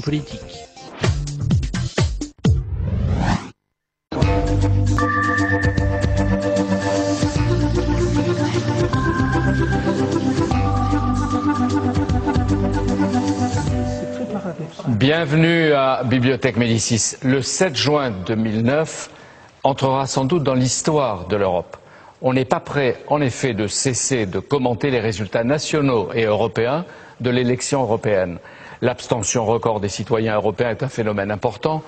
politique. Bienvenue à Bibliothèque Médicis. Le 7 juin 2009 entrera sans doute dans l'histoire de l'Europe. On n'est pas prêt, en effet, de cesser de commenter les résultats nationaux et européens de l'élection européenne. L'abstention record des citoyens européens est un phénomène important.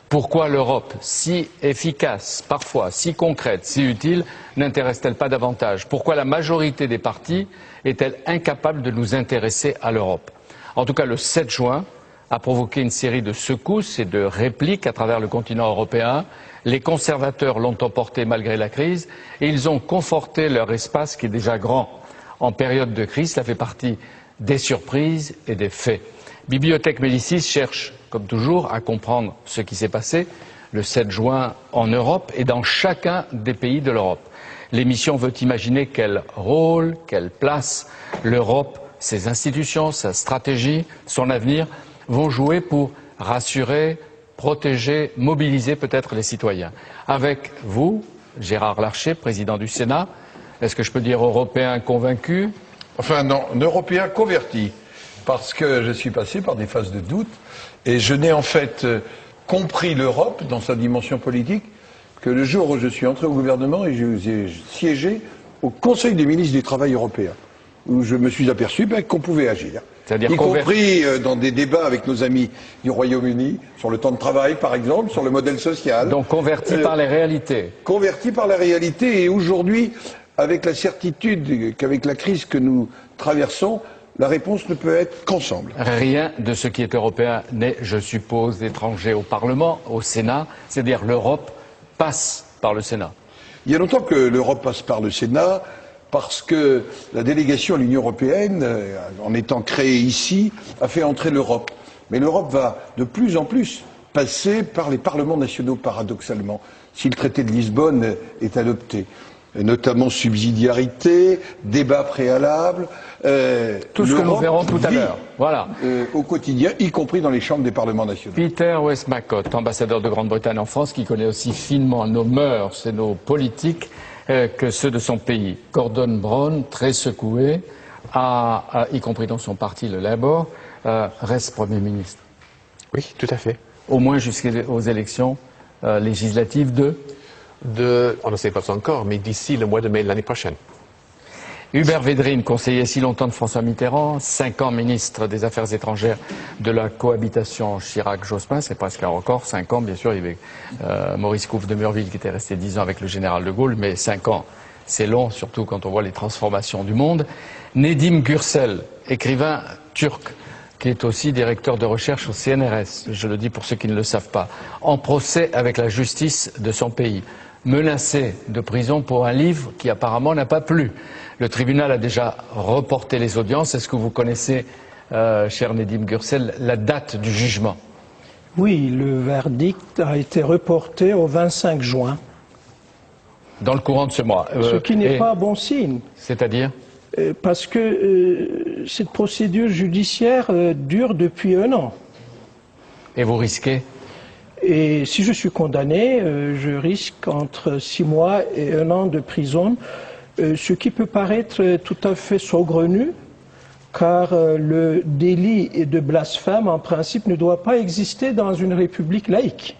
Pourquoi l'Europe, si efficace, parfois si concrète, si utile, n'intéresse-t-elle pas davantage? Pourquoi la majorité des partis est-elle incapable de nous intéresser à l'Europe? En tout cas, le 7 juin a provoqué une série de secousses et de répliques à travers le continent européen. Les conservateurs l'ont emporté malgré la crise et ils ont conforté leur espace qui est déjà grand. En période de crise, cela fait partie des surprises et des faits. Bibliothèque Médicis cherche, comme toujours, à comprendre ce qui s'est passé le 7 juin en Europe et dans chacun des pays de l'Europe. L'émission veut imaginer quel rôle, quelle place l'Europe, ses institutions, sa stratégie, son avenir vont jouer pour rassurer, protéger, mobiliser peut-être les citoyens. Avec vous, Gérard Larcher, président du Sénat, est-ce que je peux dire européen convaincu? Enfin non, un européen converti, parce que je suis passé par des phases de doute et je n'ai en fait compris l'Europe dans sa dimension politique que le jour où je suis entré au gouvernement et j'ai siégé au Conseil des ministres du Travail européen, où je me suis aperçu qu'on pouvait agir. Y compris dans des débats avec nos amis du Royaume-Uni, sur le temps de travail par exemple, sur le modèle social. Donc converti par les réalités. Converti par la réalité et aujourd'hui, avec la certitude qu'avec la crise que nous traversons, la réponse ne peut être qu'ensemble. Rien de ce qui est européen n'est, je suppose, étranger au Parlement, au Sénat, c'est-à-dire l'Europe passe par le Sénat. Il y a longtemps que l'Europe passe par le Sénat, parce que la délégation à l'Union européenne, en étant créée ici, a fait entrer l'Europe. Mais l'Europe va de plus en plus passer par les parlements nationaux, paradoxalement, si le traité de Lisbonne est adopté. Notamment subsidiarité, débat préalable. Tout ce que nous verrons tout à l'heure. Voilà. Au quotidien, y compris dans les chambres des parlements nationaux. Peter Westmacott, ambassadeur de Grande-Bretagne en France, qui connaît aussi finement nos mœurs et nos politiques que ceux de son pays. Gordon Brown, très secoué, y compris dans son parti, le Labour, reste Premier ministre. Oui, tout à fait. Au moins jusqu'aux élections législatives on ne sait pas encore, mais d'ici le mois de mai l'année prochaine. Hubert Védrine, conseiller si longtemps de François Mitterrand, 5 ans ministre des Affaires étrangères de la cohabitation Chirac-Jospin, c'est presque un record, 5 ans, bien sûr, il y avait Maurice Couve de Murville qui était resté 10 ans avec le général de Gaulle, mais 5 ans, c'est long, surtout quand on voit les transformations du monde. Nedim Gürsel, écrivain turc, qui est aussi directeur de recherche au CNRS, je le dis pour ceux qui ne le savent pas, en procès avec la justice de son pays, menacé de prison pour un livre qui apparemment n'a pas plu. Le tribunal a déjà reporté les audiences. Est-ce que vous connaissez, cher Nedim Gürsel, la date du jugement? Oui, le verdict a été reporté au 25 juin. Dans le courant de ce mois. Ce qui n'est pas bon signe. C'est-à-dire? Parce que cette procédure judiciaire dure depuis 1 an. Et vous risquez? Et si je suis condamné, je risque entre 6 mois et 1 an de prison, ce qui peut paraître tout à fait saugrenu, car le délit de blasphème, en principe, ne doit pas exister dans une république laïque.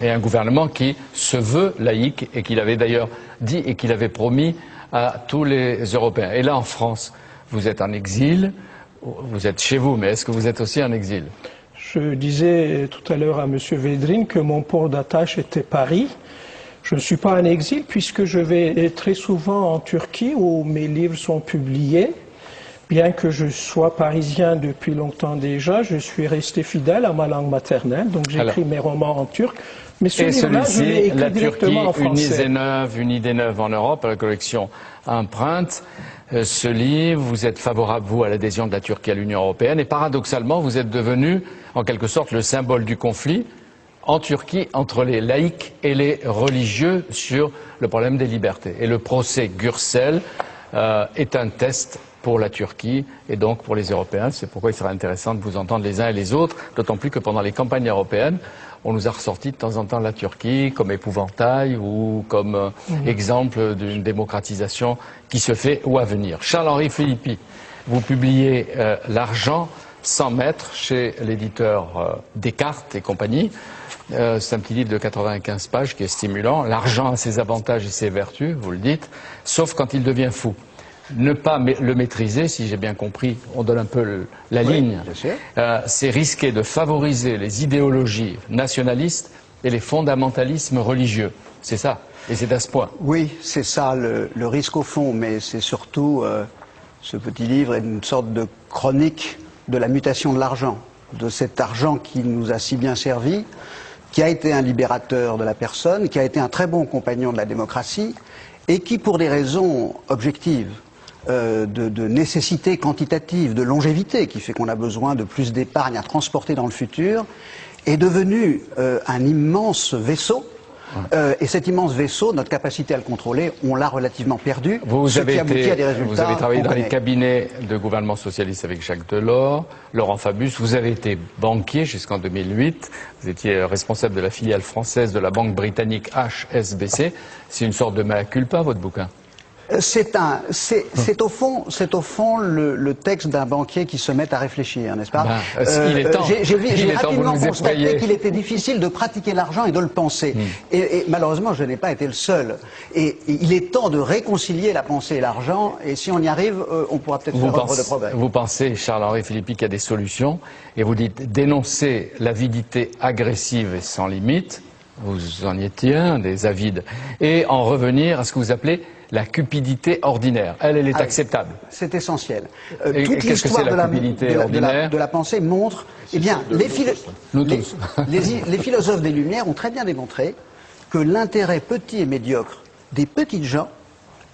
Et un gouvernement qui se veut laïque, et qu'il avait d'ailleurs dit et qu'il avait promis à tous les Européens. Et là, en France, vous êtes en exil, vous êtes chez vous, mais est-ce que vous êtes aussi en exil? Je disais tout à l'heure à M. Védrine que mon port d'attache était Paris. Je ne suis pas en exil puisque je vais très souvent en Turquie où mes livres sont publiés. Bien que je sois parisien depuis longtemps déjà, je suis resté fidèle à ma langue maternelle, donc j'écris mes romans en turc. Mais celui-là, je l'ai écrit directement en français. Une idée neuve en Europe, la collection Empreinte. Ce livre, vous êtes favorable, vous, à l'adhésion de la Turquie à l'Union européenne, et paradoxalement, vous êtes devenu, en quelque sorte, le symbole du conflit en Turquie entre les laïcs et les religieux sur le problème des libertés. Et le procès Gürsel est un test pour la Turquie et donc pour les Européens. C'est pourquoi il sera intéressant de vous entendre les uns et les autres, d'autant plus que pendant les campagnes européennes, on nous a ressorti de temps en temps la Turquie comme épouvantail ou comme exemple d'une démocratisation qui se fait ou à venir. Charles-Henri Philippi, vous publiez L'argent sans maître chez l'éditeur Descartes et compagnie. C'est un petit livre de 95 pages qui est stimulant. L'argent a ses avantages et ses vertus, vous le dites, sauf quand il devient fou. Ne pas le maîtriser, si j'ai bien compris, on donne un peu la ligne, c'est risquer de favoriser les idéologies nationalistes et les fondamentalismes religieux. C'est ça, et c'est à ce point. Oui, c'est ça le risque au fond, mais c'est surtout, ce petit livre est une sorte de chronique de la mutation de l'argent, de cet argent qui nous a si bien servi, qui a été un libérateur de la personne, qui a été un très bon compagnon de la démocratie, et qui, pour des raisons objectives, de nécessité quantitative, de longévité, qui fait qu'on a besoin de plus d'épargne à transporter dans le futur, est devenu un immense vaisseau. Et cet immense vaisseau, notre capacité à le contrôler, on l'a relativement perdu, ce qui aboutit à des résultats. Vous avez travaillé dans les cabinets de gouvernement socialiste avec Jacques Delors, Laurent Fabius, vous avez été banquier jusqu'en 2008, vous étiez responsable de la filiale française de la banque britannique HSBC. C'est une sorte de mea culpa, votre bouquin? C'est au fond le texte d'un banquier qui se met à réfléchir, n'est-ce pas? Il est temps. J'ai rapidement constaté qu'il était difficile de pratiquer l'argent et de le penser. Et malheureusement, je n'ai pas été le seul. Et il est temps de réconcilier la pensée et l'argent. Et si on y arrive, on pourra peut-être faire œuvre de progrès. Vous pensez, Charles-Henri Philippi, qu'il y a des solutions. Et vous dites dénoncer l'avidité agressive et sans limite. Vous en étiez un des avides. Et en revenir à ce que vous appelez la cupidité ordinaire. Elle est acceptable. C'est essentiel. Toute l'histoire de la pensée montre, eh bien, les philosophes des Lumières ont très bien démontré que l'intérêt petit et médiocre des petites gens,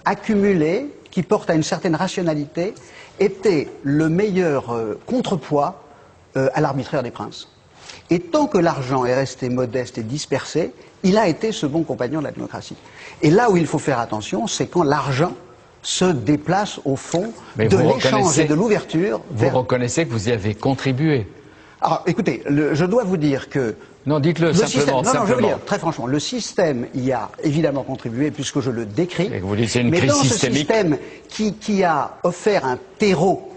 accumulés, qui portent à une certaine rationalité, était le meilleur contrepoids à l'arbitraire des princes. Et tant que l'argent est resté modeste et dispersé, il a été ce bon compagnon de la démocratie. Et là où il faut faire attention, c'est quand l'argent se déplace au fond de l'échange et de l'ouverture. Vous reconnaissez que vous y avez contribué. Alors, écoutez, je dois vous dire que... Non, dites-le simplement. Non, je veux dire, très franchement, le système y a évidemment contribué, puisque je le décris. Et vous dites c'est une crise systémique. Mais dans ce système qui a offert un terreau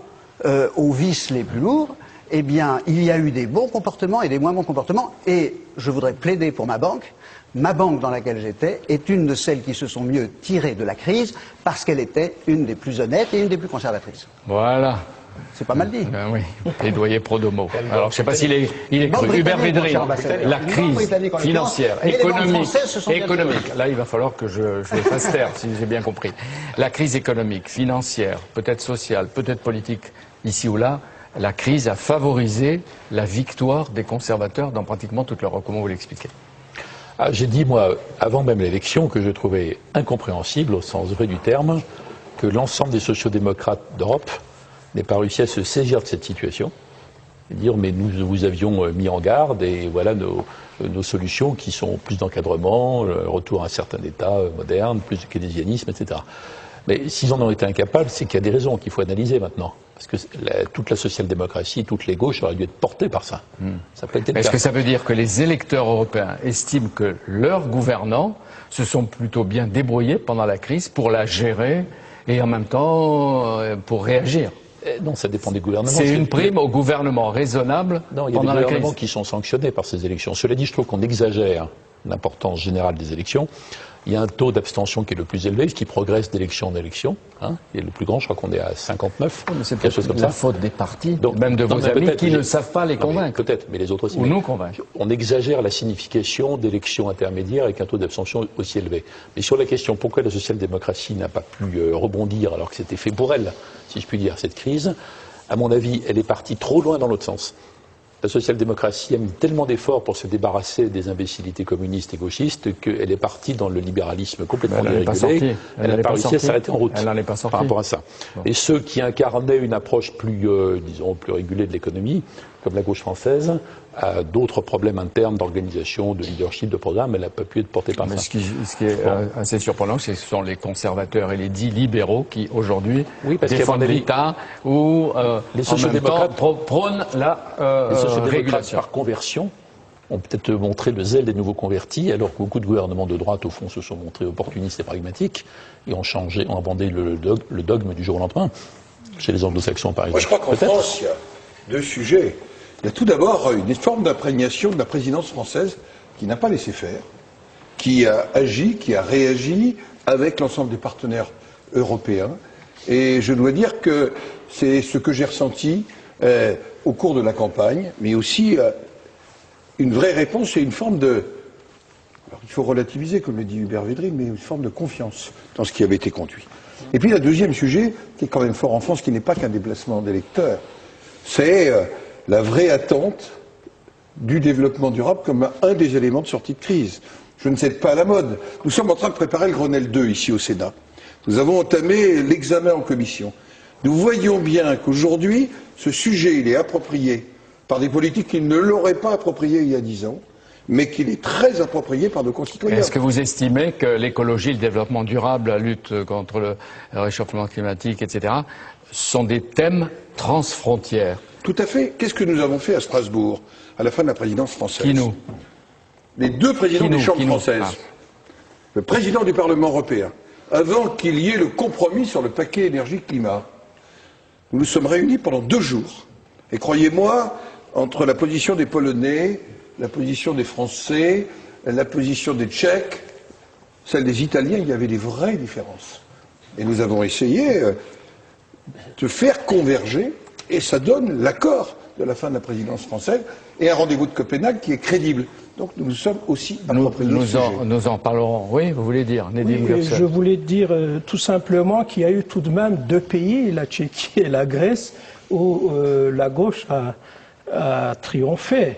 aux vices les plus lourds, eh bien, il y a eu des bons comportements et des moins bons comportements. Et je voudrais plaider pour ma banque. Ma banque dans laquelle j'étais est une de celles qui se sont mieux tirées de la crise parce qu'elle était une des plus honnêtes et une des plus conservatrices. Voilà. C'est pas mal dit. Oui, plaidoyer pro domo. Alors, je ne sais pas s'il est cru. Hubert Védrine, la crise financière, économique. Là, il va falloir que je le fasse taire, si j'ai bien compris. La crise économique, financière, peut-être sociale, peut-être politique, ici ou là, la crise a favorisé la victoire des conservateurs dans pratiquement toute l'Europe. Comment vous l'expliquez? J'ai dit, moi, avant même l'élection, que je trouvais incompréhensible, au sens vrai du terme, que l'ensemble des sociodémocrates d'Europe n'aient pas réussi à se saisir de cette situation et dire, mais nous vous avions mis en garde et voilà nos solutions qui sont plus d'encadrement, retour à un certain État moderne, plus de keynésianisme, etc. Mais s'ils en ont été incapables, c'est qu'il y a des raisons qu'il faut analyser maintenant. Parce que toute la social-démocratie, toutes les gauches auraient dû être portées par ça. Ça peut être le cas. Est-ce que ça veut dire que les électeurs européens estiment que leurs gouvernants se sont plutôt bien débrouillés pendant la crise pour la gérer et en même temps pour réagir? Non, ça dépend des gouvernements. C'est une prime au gouvernement raisonnable pendant la crise. Non, il y a des gouvernements qui sont sanctionnés par ces élections. Cela dit, je trouve qu'on exagère l'importance générale des élections. Il y a un taux d'abstention qui est le plus élevé, qui progresse d'élection en élection. Il est le plus grand, je crois qu'on est à 59. Mais c'est peut-être la faute des partis, même de vos amis, qui ne savent pas les convaincre. Peut-être, mais les autres aussi. Ou nous convaincre. On exagère la signification d'élections intermédiaires avec un taux d'abstention aussi élevé. Mais sur la question pourquoi la social-démocratie n'a pas pu rebondir alors que c'était fait pour elle, si je puis dire, cette crise, à mon avis, elle est partie trop loin dans l'autre sens. La social-démocratie a mis tellement d'efforts pour se débarrasser des imbécilités communistes et gauchistes qu'elle est partie dans le libéralisme complètement dérégulé. Elle n'a pas réussi à s'arrêter en route par rapport à ça. Et ceux qui incarnaient une approche plus, disons, plus régulée de l'économie comme la gauche française, a d'autres problèmes internes d'organisation, de leadership, de programme, elle n'a pas pu être portée par ça. Ce qui est assez surprenant, c'est que ce sont les conservateurs et les dits libéraux qui, aujourd'hui, défendent l'État ou, les sociodémocrates prônent la les sociodémocrates, régulation. par conversion, ont peut-être montré le zèle des nouveaux convertis, alors que beaucoup de gouvernements de droite, au fond, se sont montrés opportunistes et pragmatiques, et ont abandonné le dogme du jour au lendemain. Chez les anglo-saxons, par exemple. Moi, je crois qu'en France, il y a deux sujets. Il y a tout d'abord une forme d'imprégnation de la présidence française qui n'a pas laissé faire, qui a agi, qui a réagi avec l'ensemble des partenaires européens. Et je dois dire que c'est ce que j'ai ressenti au cours de la campagne, mais aussi une vraie réponse et une forme de... Alors, il faut relativiser, comme le dit Hubert Védrine, mais une forme de confiance dans ce qui avait été conduit. Et puis, le deuxième sujet, qui est quand même fort en France, qui n'est pas qu'un déplacement d'électeurs, c'est la vraie attente du développement durable comme un des éléments de sortie de crise. Je ne cède pas à la mode. Nous sommes en train de préparer le Grenelle 2 ici au Sénat. Nous avons entamé l'examen en commission. Nous voyons bien qu'aujourd'hui, ce sujet, il est approprié par des politiques qui ne l'auraient pas approprié il y a 10 ans, mais qu'il est très approprié par nos concitoyens. Est-ce que vous estimez que l'écologie, le développement durable, la lutte contre le réchauffement climatique, etc., sont des thèmes transfrontières? Tout à fait. Qu'est-ce que nous avons fait à Strasbourg, à la fin de la présidence française? Qui nous? Les deux présidents des chambres françaises. Ah. Le président du Parlement européen, avant qu'il y ait le compromis sur le paquet énergie-climat, nous nous sommes réunis pendant 2 jours. Et croyez-moi, entre la position des Polonais, la position des Français, la position des Tchèques, celle des Italiens, il y avait des vraies différences. Et nous avons essayé de faire converger, et ça donne l'accord de la fin de la présidence française, et un rendez-vous de Copenhague qui est crédible. Donc nous nous sommes aussi appropriés ce sujet. Nous en parlerons. Oui, vous voulez dire, Nedim Gürsel. Je voulais dire tout simplement qu'il y a eu tout de même 2 pays, la Tchéquie et la Grèce, où la gauche a triomphé.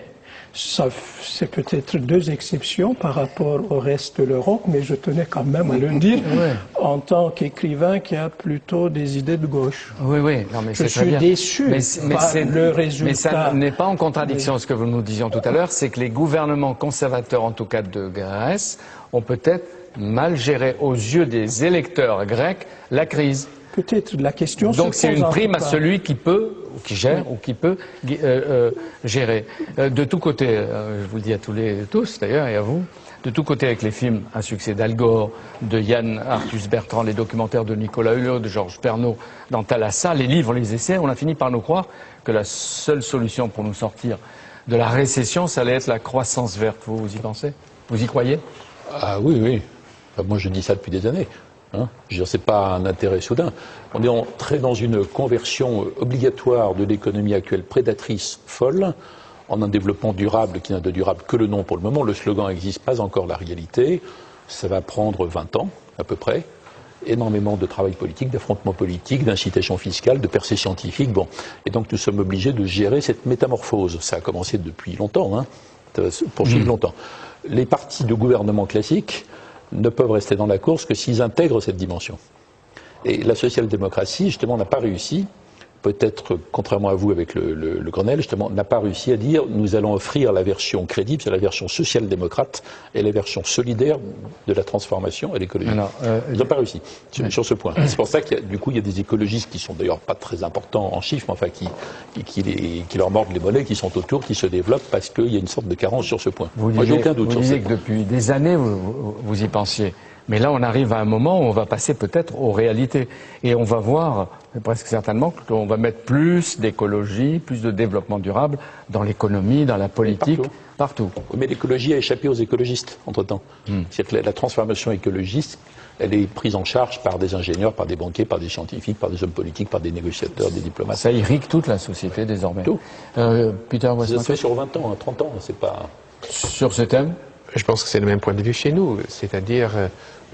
C'est peut-être 2 exceptions par rapport au reste de l'Europe, mais je tenais quand même à le dire en tant qu'écrivain qui a plutôt des idées de gauche. Oui, oui, non, mais je c'est très bien. suis déçu par le résultat. Mais ça n'est pas en contradiction ce que nous disions tout à l'heure, c'est que les gouvernements conservateurs, en tout cas de Grèce, ont peut-être mal géré aux yeux des électeurs grecs la crise. Peut-être la question. Donc c'est une prime à celui qui peut, ou qui gère, ou qui peut gérer. De tous côtés, je vous le dis à tous d'ailleurs, et à vous, de tous côtés avec les films Un succès d'Al Gore, de Yann Arthus Bertrand, les documentaires de Nicolas Hulot, de Georges Pernaut, dans Thalassa, les livres, les essais, on a fini par nous croire que la seule solution pour nous sortir de la récession, ça allait être la croissance verte. Vous y pensez? Vous y croyez? Ah oui, oui. Enfin, moi je dis ça depuis des années. Hein, je veux dire, c'est pas un intérêt soudain. On est entré dans une conversion obligatoire de l'économie actuelle prédatrice folle en un développement durable qui n'a de durable que le nom pour le moment. Le slogan n'existe pas encore, la réalité. Ça va prendre 20 ans, à peu près. Énormément de travail politique, d'affrontements politiques, d'incitation fiscale, de percées scientifiques. Bon. Et donc nous sommes obligés de gérer cette métamorphose. Ça a commencé depuis longtemps, hein. Ça va se poursuivre longtemps. Les partis de gouvernement classiques ne peuvent rester dans la course que s'ils intègrent cette dimension. Et la social-démocratie, justement, n'a pas réussi, peut-être contrairement à vous avec le Grenelle, justement, n'a pas réussi à dire nous allons offrir la version crédible, c'est la version social-démocrate et la version solidaire de la transformation à l'écologie. Ils n'ont pas réussi sur ce point. C'est pour ça qu'il y a des écologistes qui sont d'ailleurs pas très importants en chiffres, mais enfin qui leur mordent les mollets, qui sont autour, qui se développent parce qu'il y a une sorte de carence sur ce point. Moi, j'ai aucun doute sur ça. Vous disiez que depuis des années, vous y pensiez. Mais là, on arrive à un moment où on va passer peut-être aux réalités. Et on va voir, presque certainement, qu'on va mettre plus d'écologie, plus de développement durable dans l'économie, dans la politique, partout. Mais l'écologie a échappé aux écologistes, entre-temps. C'est-à-dire que la transformation écologiste, elle est prise en charge par des ingénieurs, par des banquiers, par des scientifiques, par des hommes politiques, par des négociateurs, des diplomates. Ça irrigue toute la société, désormais. Tout. Peter Westmacott. Ça se fait sur 20 ans, 30 ans, c'est pas... Sur ce thème? Je pense que c'est le même point de vue chez nous, c'est-à-dire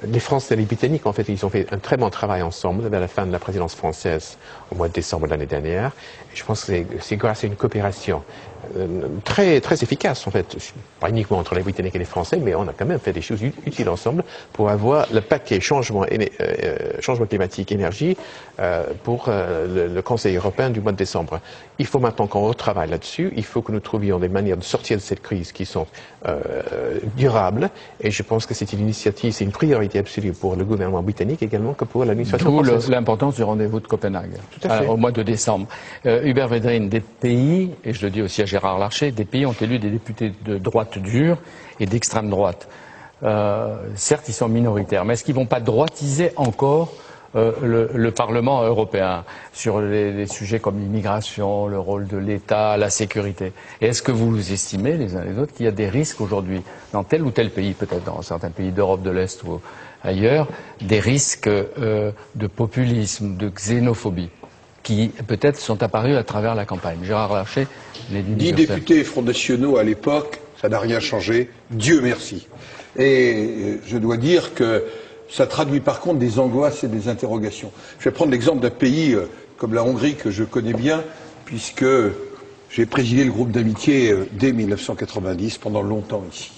les Français et les Britanniques, en fait, ils ont fait un très bon travail ensemble à la fin de la présidence française au mois de décembre de l'année dernière. Et je pense que c'est grâce à une coopération très, très efficace, en fait. Pas uniquement entre les Britanniques et les Français, mais on a quand même fait des choses utiles ensemble pour avoir le paquet changement climatique, énergie, pour le Conseil européen du mois de décembre. Il faut maintenant qu'on retravaille là-dessus. Il faut que nous trouvions des manières de sortir de cette crise qui sont durables. Et je pense que c'est une initiative, c'est une priorité absolue pour le gouvernement britannique également que pour l'administration française. D'où l'importance du rendez-vous de Copenhague, Tout à fait. Au mois de décembre. Hubert Védrine, des pays, et je le dis aussi à Gérard Larcher, des pays ont élu des députés de droite dure et d'extrême droite. Certes, ils sont minoritaires, mais est-ce qu'ils ne vont pas droitiser encore le Parlement européen sur les sujets comme l'immigration, le rôle de l'État, la sécurité? Et est-ce que vous estimez, les uns les autres, qu'il y a des risques aujourd'hui, dans tel ou tel pays, peut-être dans certains pays d'Europe de l'Est ou ailleurs, des risques de populisme, de xénophobie, qui peut-être sont apparus à travers la campagne? Gérard Larcher, les 10 députés Front nationaux à l'époque, ça n'a rien changé, Dieu merci. Et je dois dire que ça traduit par contre des angoisses et des interrogations. Je vais prendre l'exemple d'un pays comme la Hongrie que je connais bien, puisque j'ai présidé le groupe d'amitié dès 1990, pendant longtemps ici.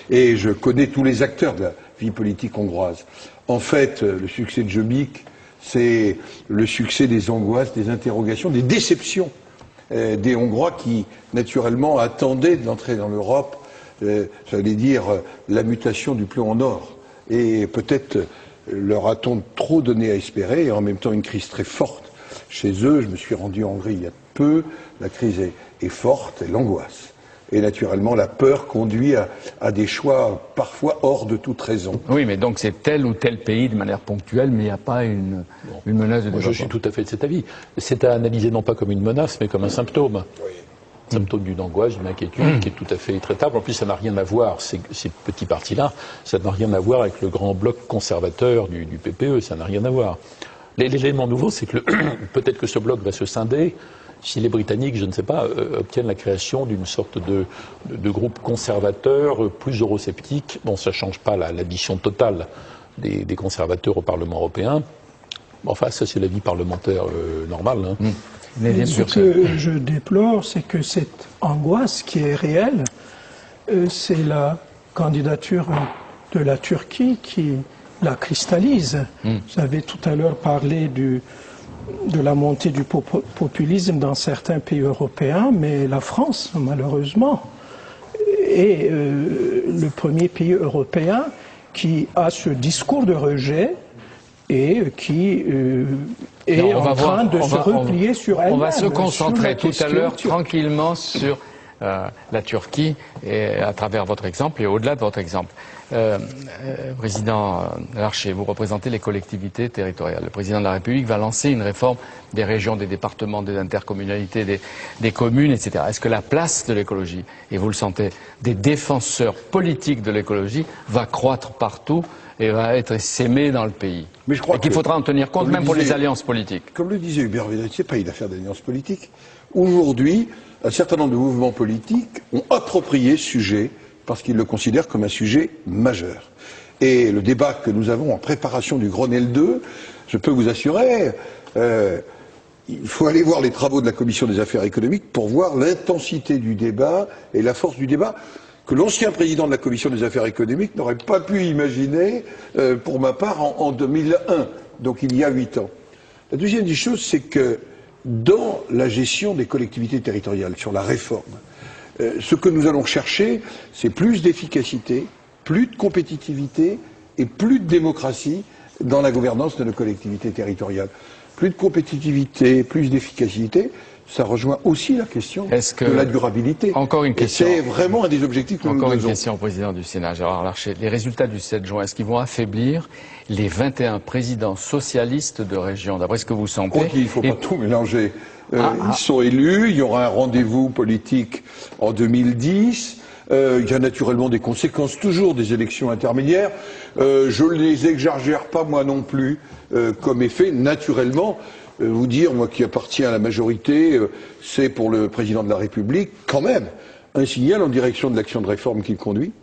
Et je connais tous les acteurs de la vie politique hongroise. En fait, le succès de Jobbik, c'est le succès des angoisses, des interrogations, des déceptions des Hongrois qui, naturellement, attendaient d'entrer dans l'Europe, j'allais dire, la mutation du plomb en or. Et peut-être leur a-t-on trop donné à espérer, et en même temps une crise très forte chez eux. Je me suis rendu en Hongrie il y a peu, la crise est forte, et l'angoisse. Et naturellement, la peur conduit à des choix parfois hors de toute raison. Oui, mais donc c'est tel ou tel pays de manière ponctuelle, mais il n'y a pas une menace de développement. Je suis tout à fait de cet avis. C'est à analyser non pas comme une menace, mais comme un symptôme. Oui. Symptôme d'une angoisse, d'une inquiétude qui est tout à fait traitable. En plus, ça n'a rien à voir, ces petits partis-là, ça n'a rien à voir avec le grand bloc conservateur du PPE, ça n'a rien à voir. L'élément nouveau, c'est que peut-être que ce bloc va se scinder si les Britanniques, je ne sais pas, obtiennent la création d'une sorte de groupe conservateur plus eurosceptique. Bon, ça ne change pas l'addition totale des conservateurs au Parlement européen. Enfin, ça, c'est la vie parlementaire normale. Hein. Mais ce que je déplore, c'est que cette angoisse qui est réelle, c'est la candidature de la Turquie qui la cristallise. Vous avez tout à l'heure parlé de la montée du populisme dans certains pays européens, mais la France, malheureusement, est le premier pays européen qui a ce discours de rejet et qui est en train de se replier sur elle-même. On va se concentrer tout à l'heure tranquillement sur la Turquie, et à travers votre exemple et au-delà de votre exemple. Président Larcher, vous représentez les collectivités territoriales. Le président de la République va lancer une réforme des régions, des départements, des intercommunalités, des communes, etc. Est-ce que la place de l'écologie, et vous le sentez, des défenseurs politiques de l'écologie va croître partout et va être essaimée dans le pays? Mais je crois qu'il faudra en tenir compte, même pour les alliances politiques. Comme le disait Hubert Védrine, ce n'est pas une affaire d'alliance politique. Aujourd'hui, un certain nombre de mouvements politiques ont approprié ce sujet parce qu'ils le considèrent comme un sujet majeur. Et le débat que nous avons en préparation du Grenelle 2, je peux vous assurer, il faut aller voir les travaux de la Commission des affaires économiques pour voir l'intensité du débat et la force du débat que l'ancien président de la Commission des affaires économiques n'aurait pas pu imaginer, pour ma part, en 2001, donc il y a 8 ans. La deuxième des choses, c'est que dans la gestion des collectivités territoriales, sur la réforme, ce que nous allons chercher, c'est plus d'efficacité, plus de compétitivité et plus de démocratie dans la gouvernance de nos collectivités territoriales. Plus de compétitivité, plus d'efficacité, ça rejoint aussi la question de la durabilité. Encore une question. C'est vraiment un des objectifs que nous Encore devons. une question au président du Sénat, Gérard Larcher. Les résultats du 7 juin, est-ce qu'ils vont affaiblir les 21 présidents socialistes de région, d'après ce que vous sentez? Il ne faut pas tout mélanger. Ils sont élus, il y aura un rendez-vous politique en 2010. Il y a naturellement des conséquences toujours des élections intermédiaires. Je ne les exagère pas moi non plus comme effet. Naturellement, vous dire, moi qui appartiens à la majorité, c'est pour le président de la République quand même un signal en direction de l'action de réforme qu'il conduit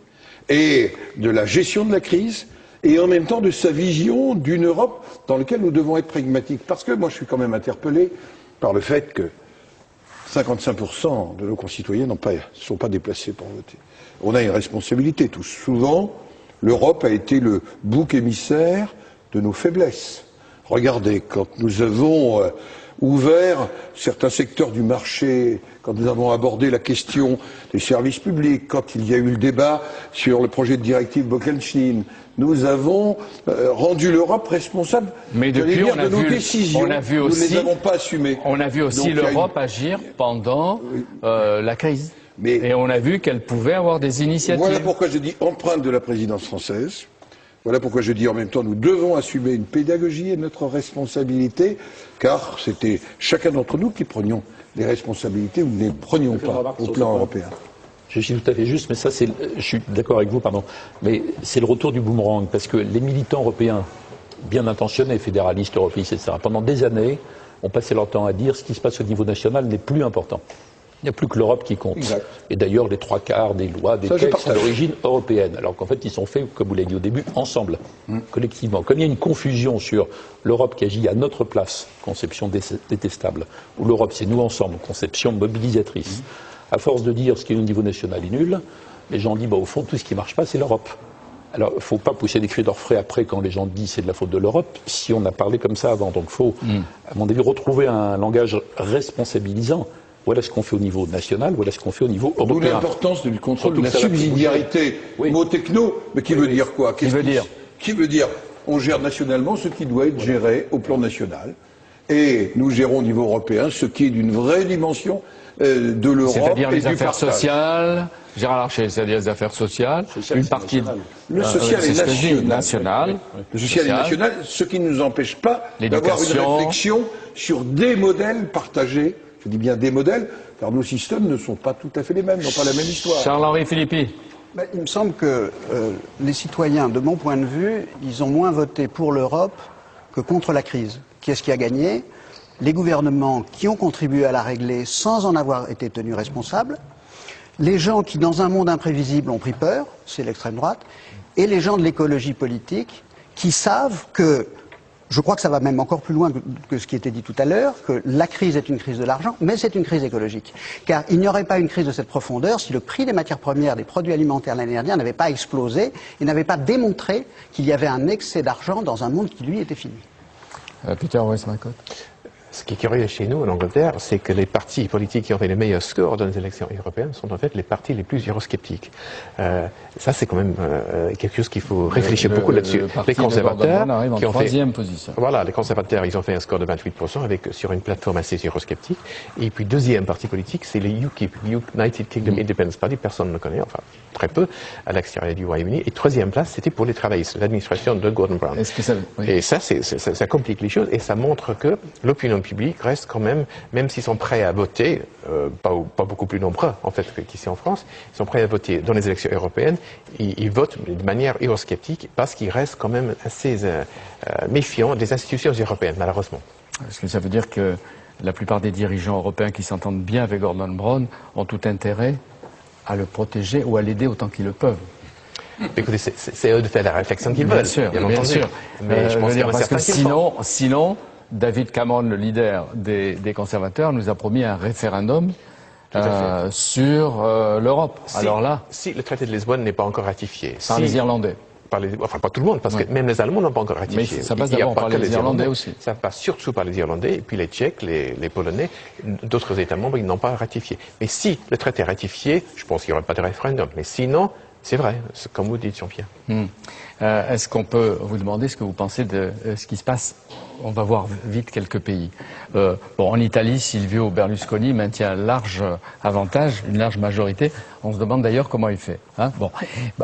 et de la gestion de la crise et en même temps de sa vision d'une Europe dans laquelle nous devons être pragmatiques. Parce que moi je suis quand même interpellé par le fait que 55% de nos concitoyens ne sont pas déplacés pour voter. On a une responsabilité tous. Souvent, l'Europe a été le bouc émissaire de nos faiblesses. Regardez, quand nous avons ouvert certains secteurs du marché, quand nous avons abordé la question des services publics, quand il y a eu le débat sur le projet de directive Bolkestein, nous avons rendu l'Europe responsable de nos décisions. Nous ne les avons pas assumées. On a vu aussi l'Europe agir pendant la crise. Et on a vu qu'elle pouvait avoir des initiatives. Voilà pourquoi je dis empreinte de la présidence française. Voilà pourquoi je dis en même temps, nous devons assumer une pédagogie et notre responsabilité, car c'était chacun d'entre nous qui prenions des responsabilités ou ne les prenions pas au plan européen. Je suis tout à fait juste, mais ça, je suis d'accord avec vous, pardon, mais c'est le retour du boomerang, parce que les militants européens, bien intentionnés, fédéralistes, européistes, etc., pendant des années, ont passé leur temps à dire ce qui se passe au niveau national n'est plus important. Il n'y a plus que l'Europe qui compte. Exact. Et d'ailleurs, les 3/4 des lois, des textes sont d'origine européenne, alors qu'en fait, ils sont faits, comme vous l'avez dit au début, ensemble, collectivement. Comme il y a une confusion sur l'Europe qui agit à notre place, conception détestable, ou l'Europe, c'est nous ensemble, conception mobilisatrice. À force de dire ce qui est au niveau national est nul, les gens disent, au fond, tout ce qui ne marche pas, c'est l'Europe. Alors, il ne faut pas pousser des cris d'orfraie après quand les gens disent c'est de la faute de l'Europe, si on a parlé comme ça avant. Donc, il faut, à mon avis, retrouver un langage responsabilisant. Voilà ce qu'on fait au niveau national, voilà ce qu'on fait au niveau européen. D'où l'importance du contrôle de la subsidiarité. Mot techno, mais qui veut dire quoi? Qui veut dire on gère nationalement ce qui doit être géré au plan national. Et nous gérons au niveau européen ce qui est d'une vraie dimension de l'Europe. C'est-à-dire les affaires sociales, Gérard Larcher, c'est-à-dire les affaires sociales, une partie. Le social est national. Le social est national, ce qui ne nous empêche pas d'avoir une réflexion sur des modèles partagés. Je dis bien des modèles, car nos systèmes ne sont pas tout à fait les mêmes, n'ont pas la même histoire. Charles-Henri Philippi. Il me semble que les citoyens, de mon point de vue, ils ont moins voté pour l'Europe que contre la crise. Qui est-ce qui a gagné? Les gouvernements qui ont contribué à la régler sans en avoir été tenus responsables, les gens qui, dans un monde imprévisible, ont pris peur, c'est l'extrême droite, et les gens de l'écologie politique qui savent que, je crois que ça va même encore plus loin que ce qui était dit tout à l'heure, que la crise est une crise de l'argent, mais c'est une crise écologique. Car il n'y aurait pas une crise de cette profondeur si le prix des matières premières, des produits alimentaires l'année dernière n'avait pas explosé et n'avait pas démontré qu'il y avait un excès d'argent dans un monde qui, lui, était fini. Peter Westmacott. Ce qui est curieux chez nous, en Angleterre, c'est que les partis politiques qui ont fait les meilleurs scores dans les élections européennes sont en fait les partis les plus eurosceptiques. Ça, c'est quand même quelque chose qu'il faut réfléchir beaucoup là-dessus. Les conservateurs qui ont fait position. Voilà, les conservateurs, ils ont fait un score de 28% sur une plateforme assez eurosceptique. Et puis deuxième parti politique, c'est les UKIP, United Kingdom Independence Party. Personne ne le connaît, enfin très peu, à l'extérieur du Royaume-Uni. Et troisième place, c'était pour les travaillistes, l'administration de Gordon Brown. Et ça, ça complique les choses et ça montre que l'opinion publique reste quand même s'ils sont prêts à voter, pas beaucoup plus nombreux en fait qu'ici en France, ils sont prêts à voter dans les élections européennes, ils votent de manière eurosceptique parce qu'ils restent quand même assez méfiants des institutions européennes, malheureusement. Est-ce que ça veut dire que la plupart des dirigeants européens qui s'entendent bien avec Gordon Brown ont tout intérêt à le protéger ou à l'aider autant qu'ils le peuvent? Écoutez, c'est eux de faire la réflexion qu'ils veulent. Bien sûr. Mais je pense qu'il y en a parce que certains sinon, David Cameron, le leader des conservateurs, nous a promis un référendum sur l'Europe. Alors là, si le traité de Lisbonne n'est pas encore ratifié, par les Irlandais. Enfin, pas tout le monde, parce que même les Allemands n'ont pas encore ratifié. Mais ça passe d'abord par les Irlandais aussi. Ça passe surtout par les Irlandais, et puis les Tchèques, les Polonais, d'autres États membres, ils n'ont pas ratifié. Mais si le traité est ratifié, je pense qu'il n'y aura pas de référendum. Mais sinon, c'est vrai, comme vous dites, Jean-Pierre. Est-ce qu'on peut vous demander ce que vous pensez de ce qui se passe? On va voir vite quelques pays. En Italie, Silvio Berlusconi maintient un large avantage, une large majorité. On se demande d'ailleurs comment il fait.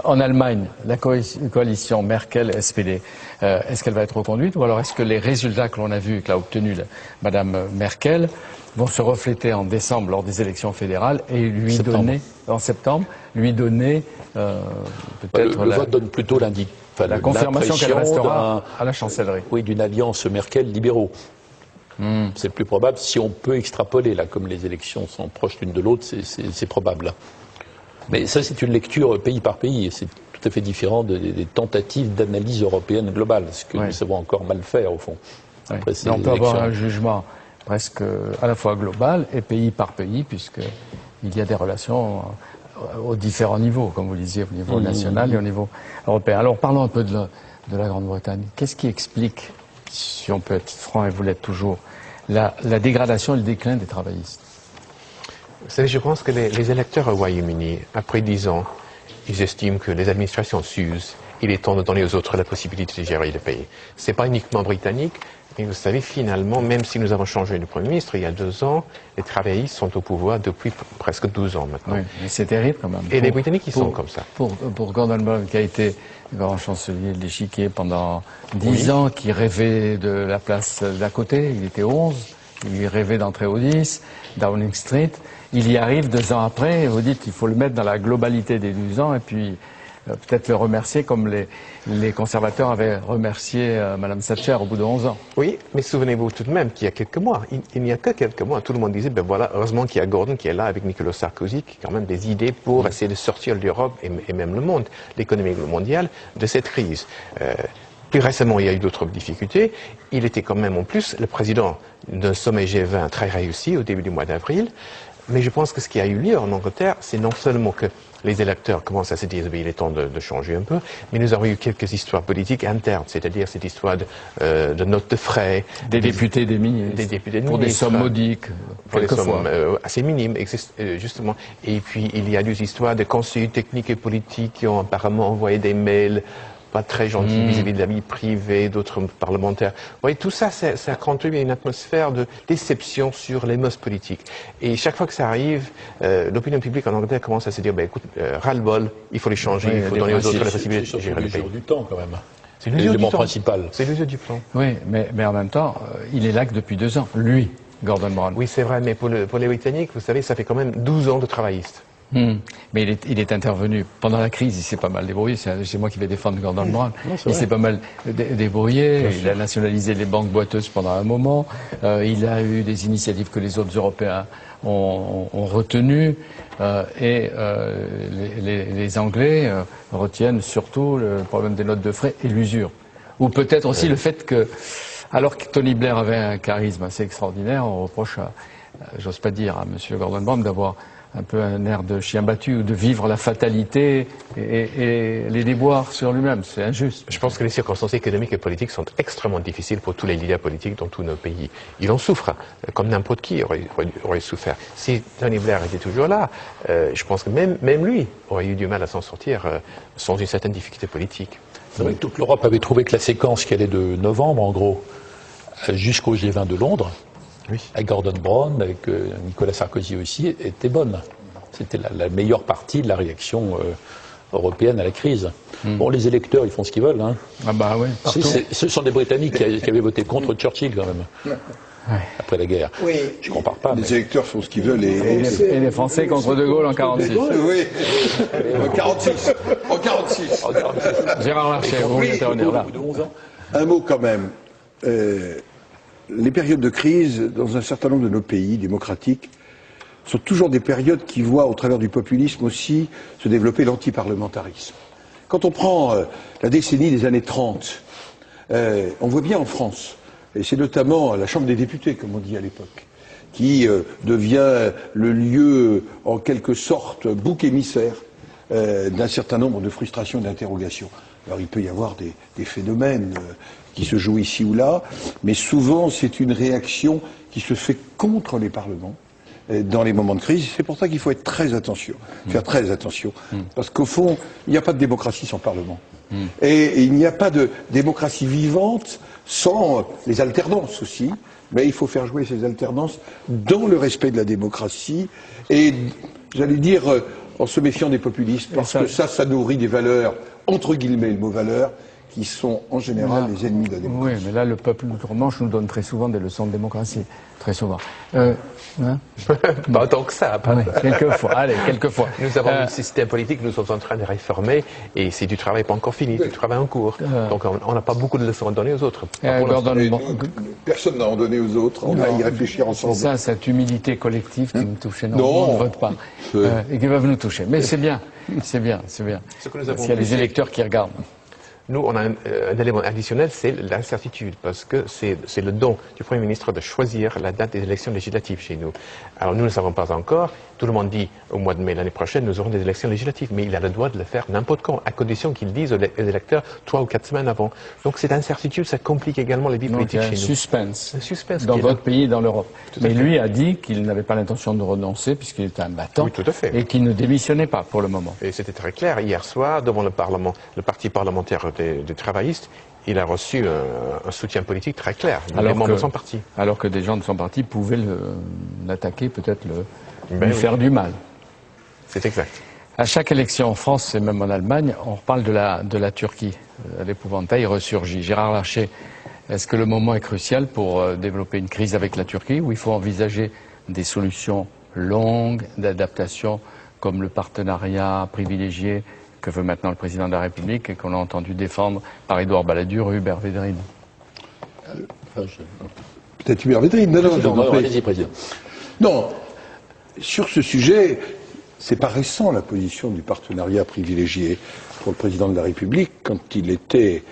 En Allemagne, la coalition Merkel-SPD, est-ce qu'elle va être reconduite ou alors est-ce que les résultats que l'on a vus, qu'a obtenus Madame Merkel, vont se refléter en décembre lors des élections fédérales et lui donner, en septembre, peut-être le vote donne plutôt la confirmation qu'elle restera à la chancellerie. Oui, d'une alliance Merkel-libéraux. C'est plus probable si on peut extrapoler, là, comme les élections sont proches l'une de l'autre, c'est probable. Mais ça, c'est une lecture pays par pays, et c'est tout à fait différent des tentatives d'analyse européenne globale, ce que nous savons encore mal faire, au fond. On peut avoir un jugement presque à la fois globale et pays par pays, puisqu'il y a des relations aux différents niveaux, comme vous le disiez, au niveau national et au niveau européen. Alors parlons un peu de la Grande-Bretagne. Qu'est-ce qui explique, si on peut être franc et vous l'êtes toujours, la dégradation et le déclin des travaillistes? Vous savez, je pense que les électeurs au Royaume-Uni, après 10 ans, ils estiment que les administrations s'usent. Il est temps de donner aux autres la possibilité de gérer le pays. C'est pas uniquement britannique, mais vous savez, finalement, même si nous avons changé de Premier ministre il y a 2 ans, les travaillistes sont au pouvoir depuis presque 12 ans maintenant. Oui, mais c'est terrible quand même. Et les Britanniques, ils sont comme ça. Pour Gordon Brown, qui a été grand chancelier de l'échiquier pendant 10 ans, qui rêvait de la place d'à côté, il était 11, il rêvait d'entrer au 10, Downing Street. Il y arrive 2 ans après, et vous dites qu'il faut le mettre dans la globalité des 12 ans, et puis peut-être le remercier comme les conservateurs avaient remercié Mme Thatcher au bout de 11 ans. Oui, mais souvenez-vous tout de même qu'il y a quelques mois, il n'y a que quelques mois, tout le monde disait, ben voilà, heureusement qu'il y a Gordon qui est là avec Nicolas Sarkozy, qui a quand même des idées pour essayer de sortir l'Europe et même le monde, l'économie mondiale, de cette crise. Plus récemment, il y a eu d'autres difficultés. Il était quand même en plus le président d'un sommet G20 très réussi au début du mois d'avril. Mais je pense que ce qui a eu lieu en Angleterre, c'est non seulement que les électeurs commencent à se dire il est temps de changer un peu, mais nous avons eu quelques histoires politiques internes, c'est-à-dire cette histoire de notes de frais. Des députés, des ministres, pour des sommes modiques, pour des sommes assez minimes, justement. Et puis il y a des histoires de conseillers techniques et politiques qui ont apparemment envoyé des mails pas très gentil vis-à-vis de la vie privée d'autres parlementaires. Vous voyez, tout ça, ça contribue à une atmosphère de déception sur les mœurs politiques. Et chaque fois que ça arrive, l'opinion publique en Angleterre commence à se dire, ben écoute, ras-le-bol, il faut les changer, il faut donner aux autres la possibilité de gérer le pays. C'est l'usure du temps, quand même. C'est l'élément principal. C'est l'usure du temps. Oui, mais en même temps, il est là que depuis 2 ans, lui, Gordon Brown. Oui, c'est vrai, mais pour les Britanniques, vous savez, ça fait quand même 12 ans de travailliste. Mais il est intervenu pendant la crise, il s'est pas mal débrouillé, c'est moi qui vais défendre Gordon Brown, il s'est pas mal débrouillé, il a nationalisé les banques boiteuses pendant un moment, il a eu des initiatives que les autres Européens ont retenues, et les Anglais retiennent surtout le problème des notes de frais et l'usure. Ou peut-être aussi le fait que, alors que Tony Blair avait un charisme assez extraordinaire, on reproche, j'ose pas dire à M. Gordon Brown d'avoir un peu un air de chien battu ou de vivre la fatalité et les déboires sur lui-même. C'est injuste. Je pense que les circonstances économiques et politiques sont extrêmement difficiles pour tous les leaders politiques dans tous nos pays. Il en souffre, comme n'importe qui aurait souffert. Si Tony Blair était toujours là, je pense que même lui aurait eu du mal à s'en sortir sans une certaine difficulté politique. C'est vrai que toute l'Europe avait trouvé que la séquence qui allait de novembre, en gros, jusqu'au G20 de Londres, avec Gordon Brown, avec Nicolas Sarkozy aussi, était bonne. C'était la meilleure partie de la réaction européenne à la crise. Bon, les électeurs, ils font ce qu'ils veulent. Hein. Ah bah ouais. Ce sont des Britanniques qui avaient voté contre Churchill, quand même, après la guerre. Oui. Je compare pas. Les électeurs font ce qu'ils veulent. Et les Français contre De Gaulle en 46. Oui, en 46. En 46. Gérard Larcher, vous voulez intervenir là. Un mot quand même. Les périodes de crise dans un certain nombre de nos pays démocratiques sont toujours des périodes qui voient, au travers du populisme aussi, se développer l'antiparlementarisme. Quand on prend la décennie des années 30, on voit bien en France, et c'est notamment la Chambre des députés, comme on dit à l'époque, qui devient le lieu, en quelque sorte, bouc émissaire d'un certain nombre de frustrations et d'interrogations. Alors il peut y avoir des phénomènes qui se jouent ici ou là, mais souvent c'est une réaction qui se fait contre les parlements dans les moments de crise. C'est pour ça qu'il faut être très attention, faire très attention, parce qu'au fond, il n'y a pas de démocratie sans parlement. Et il n'y a pas de démocratie vivante sans les alternances aussi, mais il faut faire jouer ces alternances dans le respect de la démocratie et, j'allais dire, en se méfiant des populistes, parce que ça nourrit des valeurs, entre guillemets, le mot valeur, qui sont en général les ennemis de la démocratie. Oui, mais là, le peuple d'outre-Manche nous donne très souvent des leçons de démocratie. Très souvent. Pas tant que ça. Oui, quelquefois. Allez, quelquefois. Nous avons un système politique que nous sommes en train de réformer et c'est du travail pas encore fini, du travail en cours. Donc on n'a pas beaucoup de leçons à donner aux autres. Personne n'a en donné aux autres. On va y réfléchir ensemble. C'est ça, cette humilité collective qui nous touche énormément. On ne vote pas. Et qui va nous toucher. Mais c'est bien. C'est bien. C'est bien. Parce qu'il y a les électeurs qui regardent. Nous, on a un élément additionnel, c'est l'incertitude, parce que c'est le don du Premier ministre de choisir la date des élections législatives chez nous. Alors nous ne savons pas encore. Tout le monde dit au mois de mai l'année prochaine, nous aurons des élections législatives, mais il a le droit de le faire n'importe quand, à condition qu'il dise aux électeurs 3 ou 4 semaines avant. Donc cette incertitude, ça complique également la vie politique chez nous. Suspense. Un suspense dans votre pays et dans l'Europe. Mais fait. lui a dit qu'il n'avait pas l'intention de renoncer puisqu'il était un battant. Oui, tout à fait. Et qu'il ne démissionnait pas pour le moment. Et c'était très clair. Hier soir, devant le Parlement, le parti parlementaire des travaillistes, il a reçu un soutien politique très clair des membres de son parti. Alors que des gens de son parti pouvaient l'attaquer, peut-être lui faire du mal. C'est exact. À chaque élection en France et même en Allemagne, on reparle de la Turquie. L'épouvantail ressurgit. Gérard Larcher, est-ce que le moment est crucial pour développer une crise avec la Turquie ou il faut envisager des solutions longues d'adaptation comme le partenariat privilégié que veut maintenant le président de la République et qu'on a entendu défendre par Édouard Balladur et Hubert Védrine? Peut-être Hubert Védrine. Non, allez-y, président. Non, sur ce sujet, c'est pas récent la position du partenariat privilégié pour le président de la République. Quand il était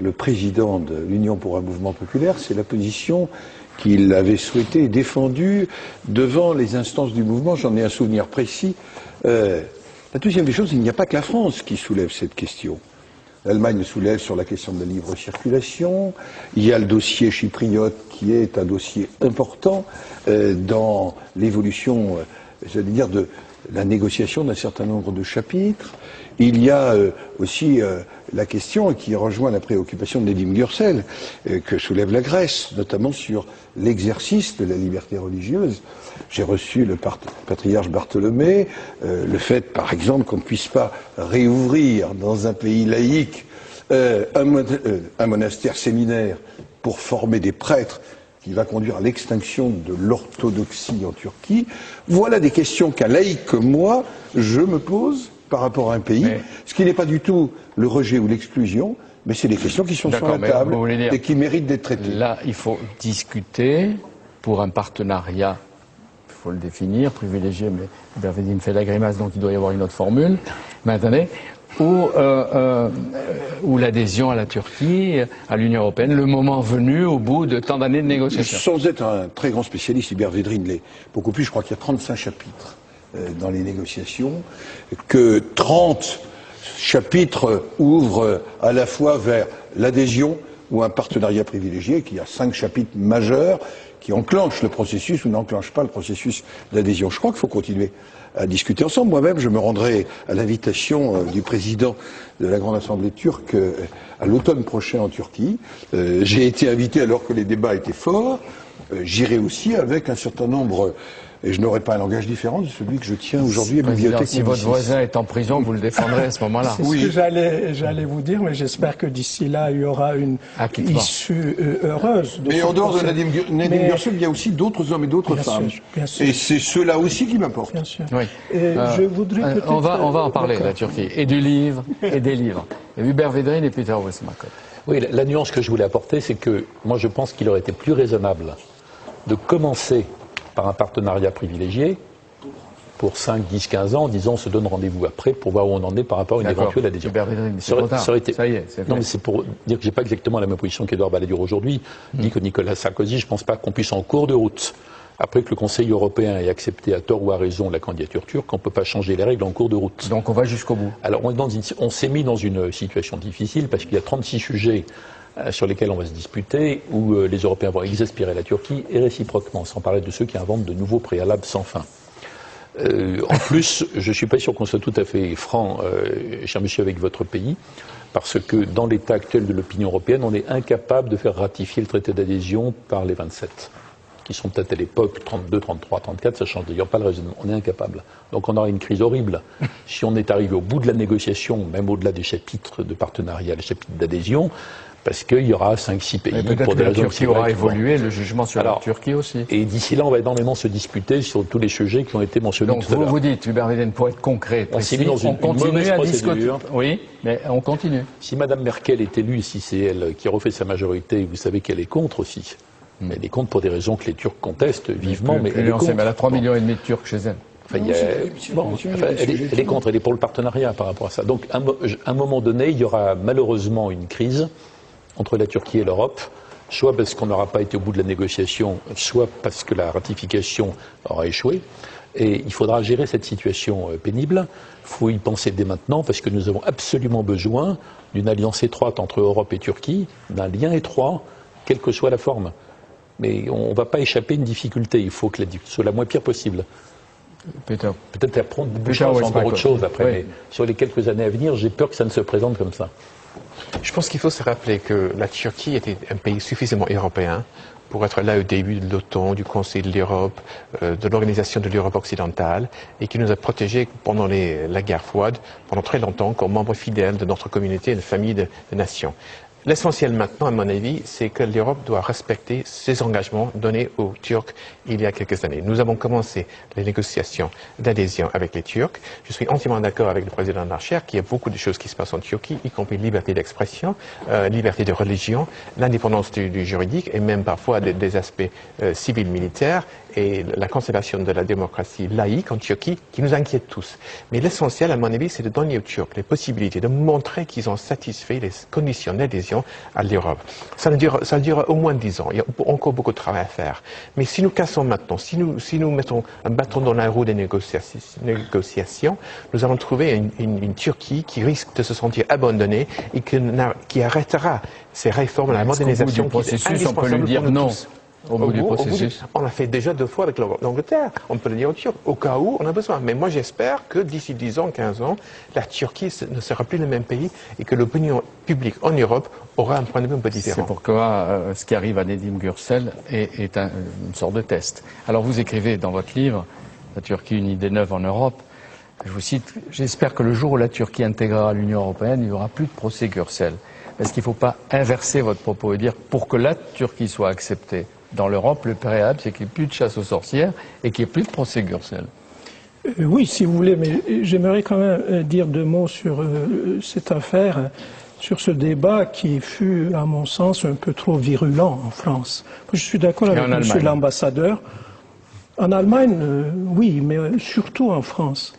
le président de l'Union pour un mouvement populaire, c'est la position qu'il avait souhaité et défendue devant les instances du mouvement. J'en ai un souvenir précis. La deuxième des choses, il n'y a pas que la France qui soulève cette question. L'Allemagne le soulève sur la question de la libre circulation. Il y a le dossier chypriote qui est un dossier important dans l'évolution, j'allais dire, de la négociation d'un certain nombre de chapitres. Il y a aussi la question qui rejoint la préoccupation de Nedim Gürsel que soulève la Grèce, notamment sur l'exercice de la liberté religieuse. J'ai reçu le patriarche Bartholomé, le fait, par exemple, qu'on ne puisse pas réouvrir dans un pays laïque un monastère séminaire pour former des prêtres qui va conduire à l'extinction de l'orthodoxie en Turquie. Voilà des questions qu'un laïc comme moi, je me pose par rapport à un pays, ce qui n'est pas du tout le rejet ou l'exclusion, mais c'est des questions qui sont sur la table et qui méritent d'être traitées. Là, il faut discuter pour un partenariat, il faut le définir, privilégié, mais Hubert Védrine fait la grimace, donc il doit y avoir une autre formule. Mais attendez, ou l'adhésion à la Turquie, à l'Union européenne, le moment venu au bout de tant d'années de négociations. Sans être un très grand spécialiste, Hubert Védrine l'est beaucoup plus, je crois qu'il y a 35 chapitres dans les négociations, que 30 chapitres ouvrent à la fois vers l'adhésion ou un partenariat privilégié, qu'il y a 5 chapitres majeurs qui enclenchent le processus ou n'enclenchent pas le processus d'adhésion. Je crois qu'il faut continuer à discuter ensemble. Moi-même, je me rendrai à l'invitation du président de la Grande Assemblée turque à l'automne prochain en Turquie. J'ai été invité alors que les débats étaient forts. J'irai aussi avec un certain nombre, et je n'aurai pas un langage différent de celui que je tiens aujourd'hui à Bibliothèque. Si votre voisin est en prison, vous le défendrez à ce moment-là. C'est ce que j'allais vous dire, mais j'espère que d'ici là, il y aura une issue heureuse. Mais en dehors de Nedim Gürsel, il y a aussi d'autres hommes et d'autres femmes. Bien sûr. Et c'est ceux-là aussi qui m'importent. Bien sûr. Oui. Je voudrais on va en parler de la Turquie, et du livre, et des livres. Et Hubert Védrine et Peter Westmacott. Oui, la nuance que je voulais apporter, c'est que moi je pense qu'il aurait été plus raisonnable de commencer par un partenariat privilégié pour 5, 10, 15 ans en disant on se donne rendez-vous après pour voir où on en est par rapport à une éventuelle adhésion. Hubert Védrine, c'est trop tard. Ça y est, c'est fait. Non, mais c'est pour dire que j'ai pas exactement la même position qu'Édouard Balladur aujourd'hui. Dit que Nicolas Sarkozy, je pense pas qu'on puisse en cours de route, après que le Conseil européen ait accepté à tort ou à raison la candidature turque, on ne peut pas changer les règles en cours de route. Donc on va jusqu'au bout. Alors on s'est mis dans une situation difficile parce qu'il y a 36 sujets sur lesquels on va se disputer, où les Européens vont exaspérer la Turquie, et réciproquement, sans parler de ceux qui inventent de nouveaux préalables sans fin. En plus, je ne suis pas sûr qu'on soit tout à fait franc, cher monsieur, avec votre pays, parce que dans l'état actuel de l'opinion européenne, on est incapable de faire ratifier le traité d'adhésion par les 27, qui sont peut-être à l'époque 32, 33, 34, ça change d'ailleurs pas le raisonnement, on est incapable. Donc on aura une crise horrible si on est arrivé au bout de la négociation, même au-delà des chapitres de partenariat, les chapitres d'adhésion, parce qu'il y aura 5-6 pays pour des raisons qui Turquie aura évolué, le jugement sur la Turquie aussi. Et d'ici là, on va énormément se disputer sur tous les sujets qui ont été mentionnés tout à l'heure. Donc vous dites, Hubert Védrine, pour être concret, on continue à discuter. Oui, mais on continue. Si Mme Merkel est élue, si c'est elle qui refait sa majorité, vous savez qu'elle est contre aussi. Elle est contre pour des raisons que les Turcs contestent vivement, mais elle est contre. Elle a 3,5 millions de Turcs chez elle. Enfin, elle est contre, elle est pour le partenariat par rapport à ça. Donc, à un moment donné, il y aura malheureusement une crise entre la Turquie et l'Europe, soit parce qu'on n'aura pas été au bout de la négociation, soit parce que la ratification aura échoué. Et il faudra gérer cette situation pénible. Il faut y penser dès maintenant, parce que nous avons absolument besoin d'une alliance étroite entre Europe et Turquie, d'un lien étroit, quelle que soit la forme. Mais on ne va pas échapper à une difficulté. Il faut que la difficulté soit la moins pire possible. Peut-être apprendre encore autre chose après, mais sur les quelques années à venir, j'ai peur que ça ne se présente comme ça. Je pense qu'il faut se rappeler que la Turquie était un pays suffisamment européen pour être là au début de l'OTAN, du Conseil de l'Europe, de l'Organisation de l'Europe occidentale, et qui nous a protégés pendant la guerre froide, pendant très longtemps, comme membre fidèle de notre communauté et de famille de nations. L'essentiel maintenant, à mon avis, c'est que l'Europe doit respecter ses engagements donnés aux Turcs il y a quelques années. Nous avons commencé les négociations d'adhésion avec les Turcs. Je suis entièrement d'accord avec le président Nasser qu'il y a beaucoup de choses qui se passent en Turquie, y compris liberté d'expression, liberté de religion, l'indépendance du juridique et même parfois des aspects civils militaires et la conservation de la démocratie laïque en Turquie qui nous inquiète tous. Mais l'essentiel, à mon avis, c'est de donner aux Turcs les possibilités de montrer qu'ils ont satisfait les conditions d'adhésion à l'Europe. Ça dure au moins 10 ans. Il y a encore beaucoup de travail à faire. Mais si nous cassons maintenant, si nous mettons un bâton dans la roue des négociations, nous allons trouver une Turquie qui risque de se sentir abandonnée et qui arrêtera ces réformes, la modernisation qui est indispensable on peut lui dire pour nous non. tous. Au bout du processus. On l'a fait déjà 2 fois avec l'Angleterre. On peut le dire aux Turcs, au cas où on a besoin. Mais moi, j'espère que d'ici 10 ans, 15 ans, la Turquie ne sera plus le même pays et que l'opinion publique en Europe aura un point de vue un peu différent. C'est pourquoi ce qui arrive à Nedim Gürsel est une sorte de test. Alors, vous écrivez dans votre livre, La Turquie, une idée neuve en Europe, je vous cite, « J'espère que le jour où la Turquie intégrera l'Union européenne, il n'y aura plus de procès Gürsel. » Est-ce qu'il ne faut pas inverser votre propos et dire, pour que la Turquie soit acceptée dans l'Europe, le préalable, c'est qu'il n'y ait plus de chasse aux sorcières et qu'il n'y ait plus de procès Gürsel. Oui, si vous voulez, mais j'aimerais quand même dire 2 mots sur cette affaire, sur ce débat qui fut, à mon sens, un peu trop virulent en France. Je suis d'accord avec monsieur l'ambassadeur. En Allemagne, oui, mais surtout en France.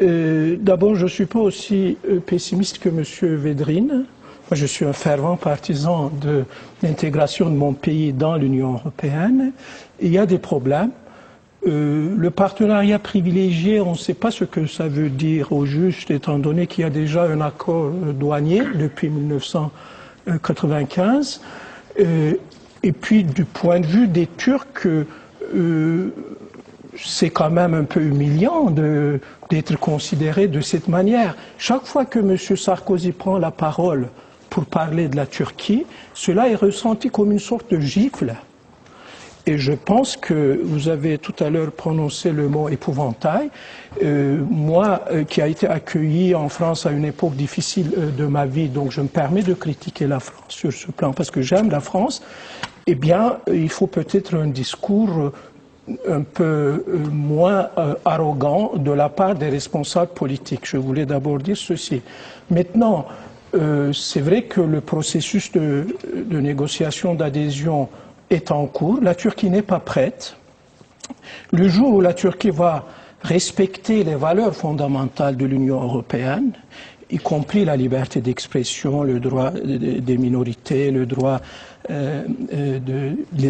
D'abord, je ne suis pas aussi pessimiste que monsieur Védrine. Moi, je suis un fervent partisan de l'intégration de mon pays dans l'Union européenne. Il y a des problèmes. Le partenariat privilégié, on ne sait pas ce que ça veut dire au juste, étant donné qu'il y a déjà un accord douanier depuis 1995. Et puis, du point de vue des Turcs, c'est quand même un peu humiliant d'être considéré de cette manière. Chaque fois que M. Sarkozy prend la parole pour parler de la Turquie, cela est ressenti comme une sorte de gifle. Et je pense que vous avez tout à l'heure prononcé le mot épouvantail. Moi, qui a été accueilli en France à une époque difficile de ma vie, donc je me permets de critiquer la France sur ce plan, parce que j'aime la France, eh bien, il faut peut-être un discours un peu moins arrogant de la part des responsables politiques. Je voulais d'abord dire ceci. Maintenant, c'est vrai que le processus de négociation d'adhésion est en cours. La Turquie n'est pas prête. Le jour où la Turquie va respecter les valeurs fondamentales de l'Union européenne, y compris la liberté d'expression, le droit des minorités, les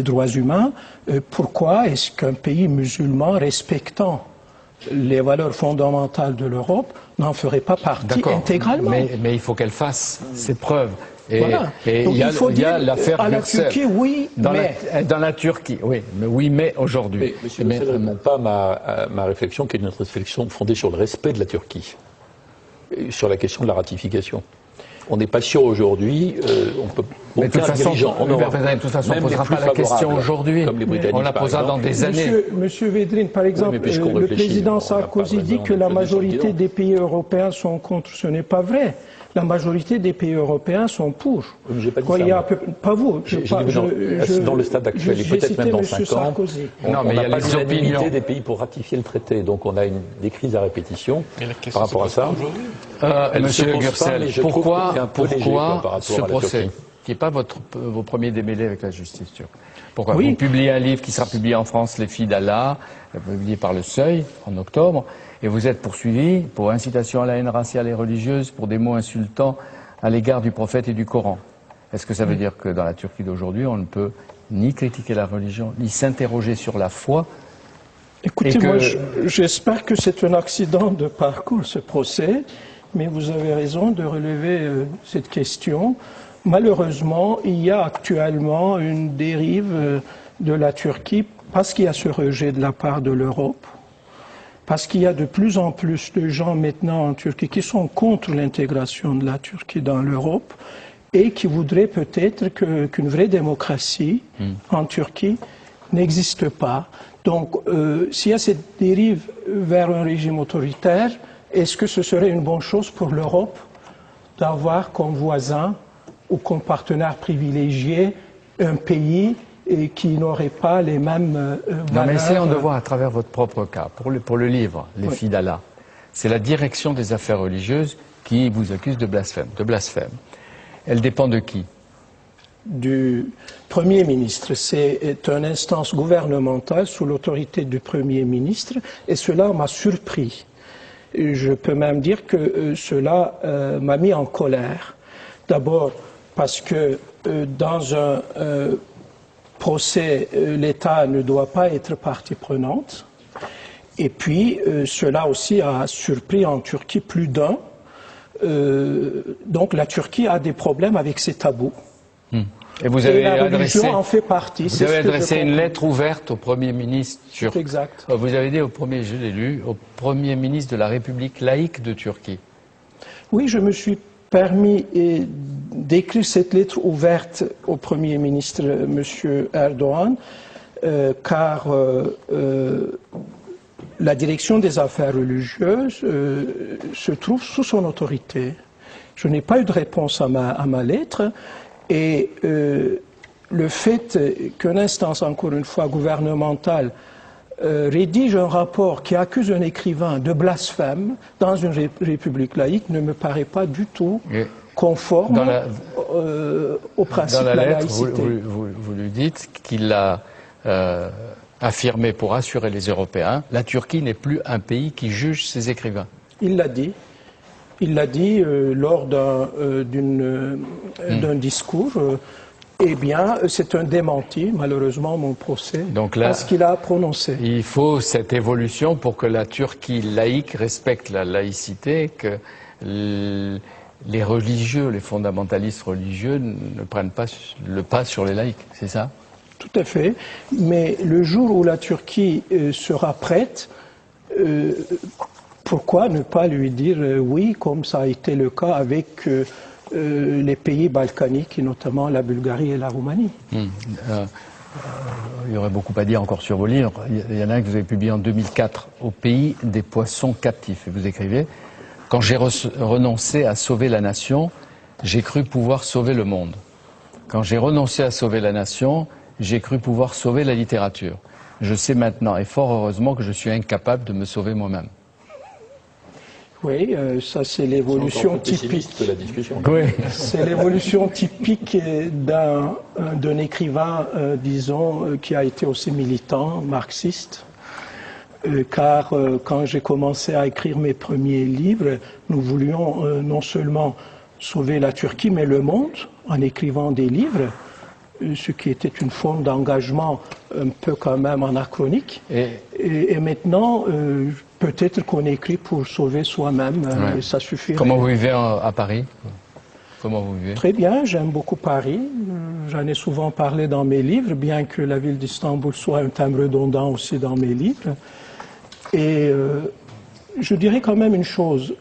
droits humains, pourquoi est-ce qu'un pays musulman respectant les valeurs fondamentales de l'Europe n'en ferait pas partie intégralement? Mais il faut qu'elle fasse ses preuves. Et, voilà. Et il y a l'affaire Gürsel. Turquie, oui, dans la Turquie, oui, mais aujourd'hui. Monsieur ne répond pas à ma réflexion, qui est une réflexion fondée sur le respect de la Turquie, sur la question de la ratification. On n'est pas sûr aujourd'hui, on peut... Mais de toute façon, on ne posera pas la question aujourd'hui. On la posera dans des années. Monsieur Védrine, par exemple, le président Sarkozy dit que la majorité des pays européens sont contre. Ce n'est pas vrai. La majorité des pays européens sont pour. J'ai pas dit ça. Pas vous. Dans le stade actuel, et peut-être même dans 5 ans, on n'a pas l'unanimité des pays pour ratifier le traité. Donc on a des crises à répétition par rapport à ça. Monsieur Gürsel, pourquoi ce procès? qui n'est pas vos premiers démêlés avec la justice turque. Pourquoi? Oui. Vous publiez un livre qui sera publié en France, Les filles d'Allah, publié par Le Seuil en octobre, et vous êtes poursuivi pour incitation à la haine raciale et religieuse, pour des mots insultants à l'égard du prophète et du Coran. Est-ce que ça veut dire que dans la Turquie d'aujourd'hui, on ne peut ni critiquer la religion, ni s'interroger sur la foi? Écoutez, moi, j'espère que c'est un accident de parcours, ce procès, mais vous avez raison de relever cette question. Malheureusement, il y a actuellement une dérive de la Turquie parce qu'il y a ce rejet de la part de l'Europe, parce qu'il y a de plus en plus de gens maintenant en Turquie qui sont contre l'intégration de la Turquie dans l'Europe et qui voudraient peut-être qu'une vraie démocratie en Turquie n'existe pas. Donc, s'il y a cette dérive vers un régime autoritaire, est-ce que ce serait une bonne chose pour l'Europe d'avoir comme voisin ou comme partenaire privilégié un pays qui n'aurait pas les mêmes valeurs? Non, mais essayons de voir à travers votre propre cas. Pour le livre, Les filles d'Allah, c'est la direction des affaires religieuses qui vous accuse de blasphème. Elle dépend de qui? Du Premier ministre. C'est une instance gouvernementale sous l'autorité du Premier ministre et cela m'a surpris. Je peux même dire que cela m'a mis en colère. D'abord parce que dans un procès, l'État ne doit pas être partie prenante. Et puis, cela aussi a surpris en Turquie plus d'un. Donc la Turquie a des problèmes avec ses tabous. Et vous avez la adressé, religion en fait partie. Vous avez adressé une lettre ouverte au Premier ministre turc. Exact. Vous avez dit je l'ai lu, au Premier ministre de la République laïque de Turquie. Oui, je me suis permis d'écrire cette lettre ouverte au Premier ministre, M. Erdogan, car la direction des affaires religieuses se trouve sous son autorité. Je n'ai pas eu de réponse à ma lettre et le fait qu'une instance, encore une fois, gouvernementale, rédige un rapport qui accuse un écrivain de blasphème dans une république laïque ne me paraît pas du tout conforme au principe de la laïcité. Dans la lettre, vous lui dites qu'il a affirmé pour assurer les Européens, la Turquie n'est plus un pays qui juge ses écrivains. Il l'a dit. Il l'a dit lors d'un discours. Eh bien, c'est un démenti, malheureusement, mon procès, donc là, parce qu'il a prononcé. Il faut cette évolution pour que la Turquie laïque respecte la laïcité, que les religieux, les fondamentalistes religieux ne prennent pas le pas sur les laïcs, c'est ça? Tout à fait. Mais le jour où la Turquie sera prête, pourquoi ne pas lui dire oui, comme ça a été le cas avec les pays balkaniques, et notamment la Bulgarie et la Roumanie. Il y aurait beaucoup à dire encore sur vos livres. Il y en a un que vous avez publié en 2004, Au pays des poissons captifs. Et vous écrivez, quand j'ai renoncé à sauver la nation, j'ai cru pouvoir sauver le monde. Quand j'ai renoncé à sauver la nation, j'ai cru pouvoir sauver la littérature. Je sais maintenant, et fort heureusement, que je suis incapable de me sauver moi-même. Oui, ça c'est l'évolution typique de la discussion. Oui. C'est l'évolution typique d'un écrivain, disons, qui a été aussi militant, marxiste. Car quand j'ai commencé à écrire mes premiers livres, nous voulions non seulement sauver la Turquie, mais le monde, en écrivant des livres, ce qui était une forme d'engagement un peu quand même anachronique. Et maintenant, peut-être qu'on écrit pour sauver soi-même, et ça suffit. Comment vous vivez à Paris? Comment vous vivez? Très bien, j'aime beaucoup Paris. J'en ai souvent parlé dans mes livres, bien que la ville d'Istanbul soit un thème redondant aussi dans mes livres. Et je dirais quand même une chose.